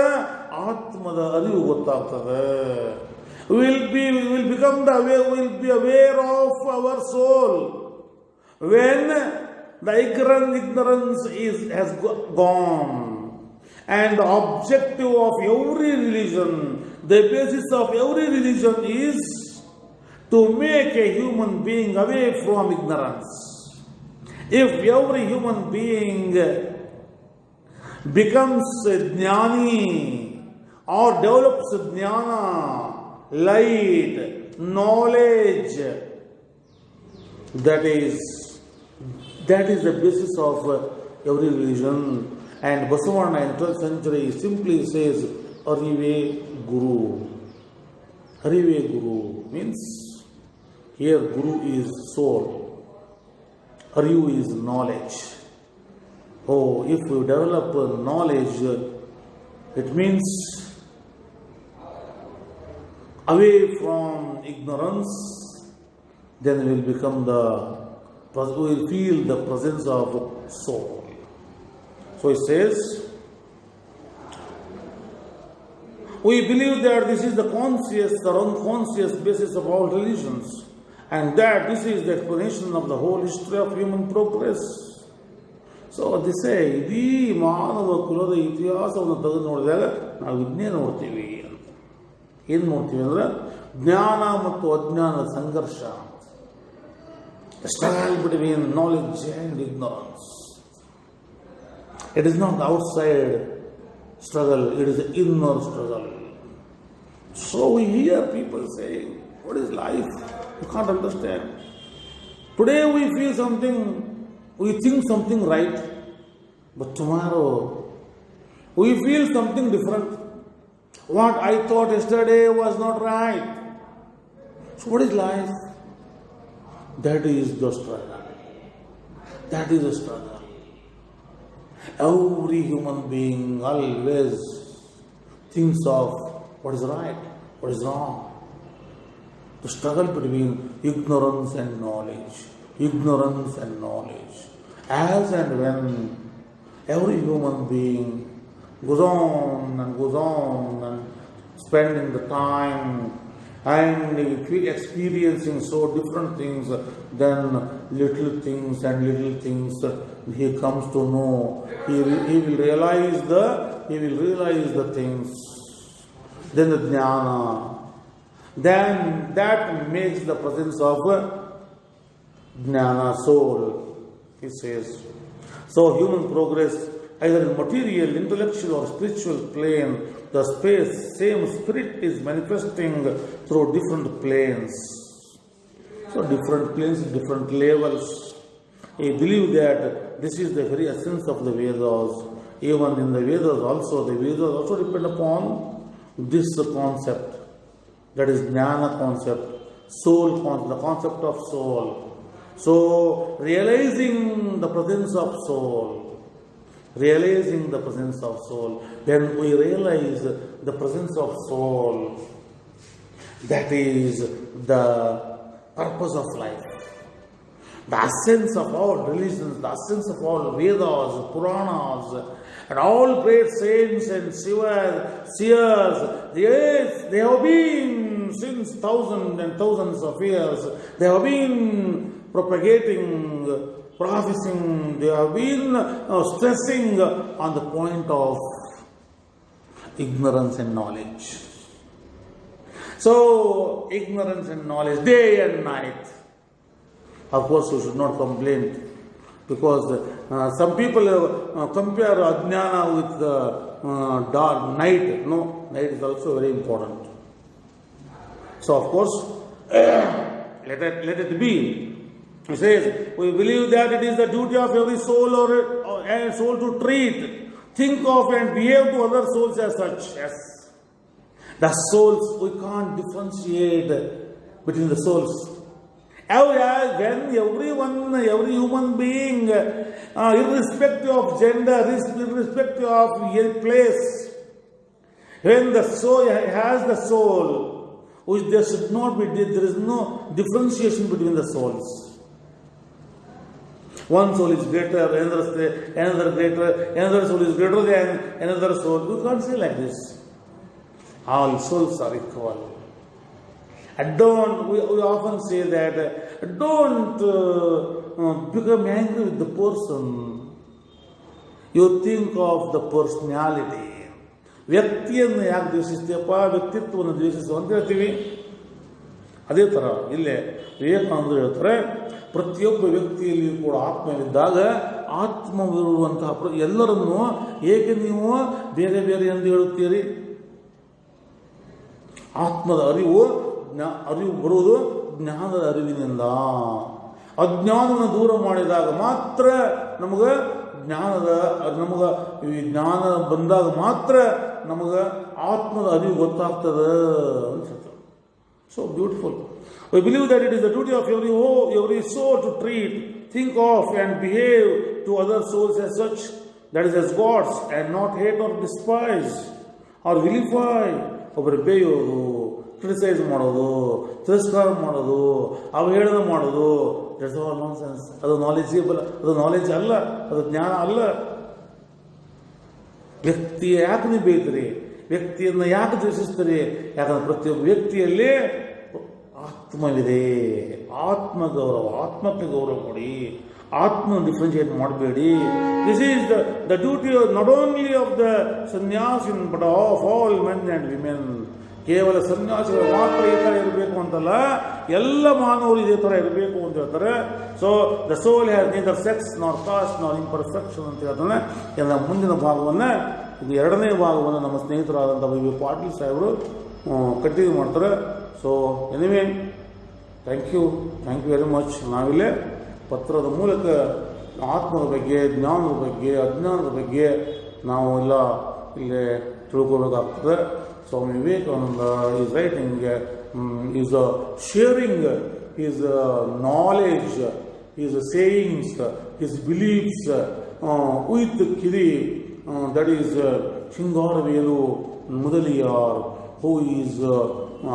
ಆತ್ಮದ ಅರಿವು ಗೊತ್ತಾಗ್ತದೆ. We'll be aware of our soul when the ignorance has gone. And the objective of every religion, the basis of every religion is to make a human being away from ignorance. If every human being becomes a jnani or develops jnana, light, knowledge, that is the basis of every religion. And Basavana in 12th century simply says, Arive Guru. Arive Guru means, here Guru is soul, Arivu is knowledge. Oh, if we develop knowledge, it means away from ignorance, then we will feel the presence of soul. So he says, we believe that this is the conscious or unconscious basis of all religions, and that this is the explanation of the whole history of human progress. So they say, idೀ ಮಾನವ ಕುಲದ ಇತಿಹಾಸವನ್ನು ತೆಗೆದು ನೋಡಿದಾಗ ನಾವು ಇದನ್ನೇ ನೋಡ್ತೀವಿ ಅಂತ. ಏನು ನೋಡ್ತೀವಿ ಅಂದರೆ ಜ್ಞಾನ ಮತ್ತು ಅಜ್ಞಾನದ ಸಂಘರ್ಷ, struggle between knowledge and ignorance. It is not the outside struggle, it is the inner struggle. So we hear people saying, what is life? You can't understand. Today we feel something, we think something right, but tomorrow we feel something different. What I thought yesterday was not right. So what is life? That is the struggle. That is the struggle. Every human being always thinks of what is right, what is wrong. The struggle between ignorance and knowledge, ignorance and knowledge. As and when every human being goes on and spending the time and experiencing so different things, then little things he comes to know. He will realize the things. Then the jnana. Then that makes the presence of jnana, soul, he says. So human progress, either in material, intellectual or spiritual plane, the same spirit is manifesting through different planes. So different planes, different levels. I believe that this is the very essence of the Vedas. Even in the Vedas also depend upon this concept. That is jnana concept, soul concept, the concept of soul. So realizing the presence of soul, when we realize the presence of soul, that is the purpose of life. The essence of all religions, the essence of all Vedas, Puranas, and all great saints and seers, they have been since thousands and thousands of years. They have been propagating, prophesying, they have been stressing on the point of ignorance and knowledge. So, ignorance and knowledge, day and night. Of course, we should not complain, because some people compare ajnana with the dark night. No, night is also very important. So, of course, let it be. He says, we believe that it is the duty of every soul or soul to treat, think of and behave to other souls as such. Yes. The souls, we can't differentiate between the souls. When every human being, irrespective of gender, irrespective of place, when the soul has the soul, which there should not be, there is no differentiation between the souls. One soul is greater, another greater, another soul is greater than another soul. We can't say like this. All souls are equal. We often say that, don't become angry with the person. You think of the personality. ವ್ಯಕ್ತಿಯನ್ನು ಯಾಕೆ ದ್ವೇಷಿಸ್ತೀಯಪ್ಪ, ವ್ಯಕ್ತಿತ್ವವನ್ನು ದ್ವೇಷಿಸುವ ಅಂತ ಹೇಳ್ತೀವಿ. ಅದೇ ಥರ ಇಲ್ಲೇ ವಿವೇಕಾನಂದರು ಹೇಳ್ತಾರೆ, ಪ್ರತಿಯೊಬ್ಬ ವ್ಯಕ್ತಿಯಲ್ಲಿಯೂ ಕೂಡ ಆತ್ಮವಿದ್ದಾಗ ಆತ್ಮವಿರುವಂತಹ ಎಲ್ಲರನ್ನೂ ಏಕೆ ನೀವು ಬೇರೆ ಬೇರೆ ಎಂದು ಹೇಳುತ್ತೀರಿ? ಆತ್ಮದ ಅರಿವು ಬರುವುದು ಜ್ಞಾನದ ಅರಿವಿನಿಂದ. ಅಜ್ಞಾನವನ್ನು ದೂರ ಮಾಡಿದಾಗ ಮಾತ್ರ ನಮಗೆ ಜ್ಞಾನ ಬಂದಾಗ ಮಾತ್ರ ನಮಗೆ ಆತ್ಮದ ಅರಿವು ಗೊತ್ತಾಗ್ತದೆ ಅನ್ಸುತ್ತೆ. So beautiful. We believe that it is the duty of every soul to treat, think of and behave to other souls as such, that is as gods, and not hate or despise or vilify. ಒಬ್ಬರು ಬೇಯೋದು, criticise ಮಾಡೋದು, ತಿರಸ್ಕಾರ ಮಾಡೋದು, ಅವಹೇಳನ ಮಾಡೋದು, that's all nonsense. ಅದು knowledge ಅಲ್ಲ, ಅದು ಜ್ಞಾನ ಅಲ್ಲ. ವ್ಯಕ್ತಿಯ ಯಾಕೆ ನೀವು ಬೇಯ್ತೀರಿ? ವ್ಯಕ್ತಿಯನ್ನು ಯಾಕೆ ದ್ವೇಷಿಸ್ತೀರಿ? ಯಾಕಂದ್ರೆ ಪ್ರತಿಯೊಬ್ಬ ವ್ಯಕ್ತಿಯಲ್ಲಿ ಆತ್ಮವಿದೆ. ಆತ್ಮಗೌರವ, ಆತ್ಮಕ್ಕೆ ಗೌರವ ಕೊಡಿ. ಆತ್ಮ ಡಿಫ್ರೆನ್ಶಿಯೇಟ್ ಮಾಡಬೇಡಿ. This is the duty not only of the sannyasin but of all men and women. ಕೇವಲ ಸನ್ಯಾಸಿಗಳು ಮಾತ್ರ ಈ ಥರ ಇರಬೇಕು ಅಂತಲ್ಲ, ಎಲ್ಲ ಮಾನವರು ಇದೇ ಥರ ಇರಬೇಕು ಅಂತ ಹೇಳ್ತಾರೆ. So the soul has neither sex nor caste nor imperfection ಅಂತ ಹೇಳ್ತಾನೆ. ಎಲ್ಲ ಮುಂದಿನ ಭಾಗವನ್ನು, ಇದು ಎರಡನೇ ಭಾಗವನ್ನು ನಮ್ಮ ಸ್ನೇಹಿತರಾದಂಥ ವಿ ಪಾಟೀಲ್ ಸಾಹೇಬರು ಕಂಟಿನ್ಯೂ ಮಾಡ್ತಾರೆ. So anyway, thank you very much. ನಾವಿಲ್ಲೇ ಪತ್ರದ ಮೂಲಕ ಆತ್ಮದ ಬಗ್ಗೆ, ಜ್ಞಾನದ ಬಗ್ಗೆ, ಅಜ್ಞಾನದ ಬಗ್ಗೆ ನಾವು ಎಲ್ಲ ಇಲ್ಲೇ ತಿಳ್ಕೋಬೇಕಾಗ್ತದೆ. Swami Vivekananda is writing, is sharing his knowledge, his sayings, his beliefs with Kiri, that is Shingaravelu Mudaliyar, who is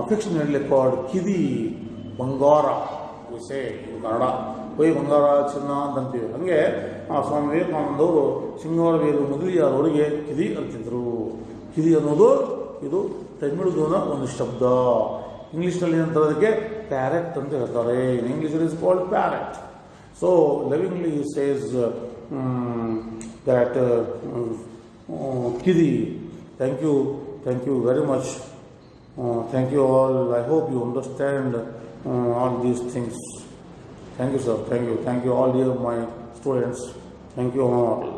affectionately called Kiri Bangara, we say in Kannada. Why ಬಂಗಾರ ಚಿನ್ನ ಅಂತೀವಿ. ಹಾಗೆ ಸ್ವಾಮಿ ವಿವೇಕಾನಂದವರು ಸಿಂಗಾರವೇಲು ಮೊದಲಿಯಾರ್ ಅವರಿಗೆ ಕಿದಿ ಅಂತಿದ್ರು. ಕಿದಿ ಅನ್ನೋದು ಇದು ತಮಿಳುದು ಒಂದು ಶಬ್ದ. ಇಂಗ್ಲೀಷ್ನಲ್ಲಿ ಏನಂತಾರೆ ಅದಕ್ಕೆ? ಪ್ಯಾರೆಟ್ ಅಂತ ಹೇಳ್ತಾರೆ. In English it is called parrot. So lovingly he says that ಕಿದಿ. Thank you very much. Thank you all. I hope you understand all these things. Thank you, sir. Thank you all dear my students. Thank you all.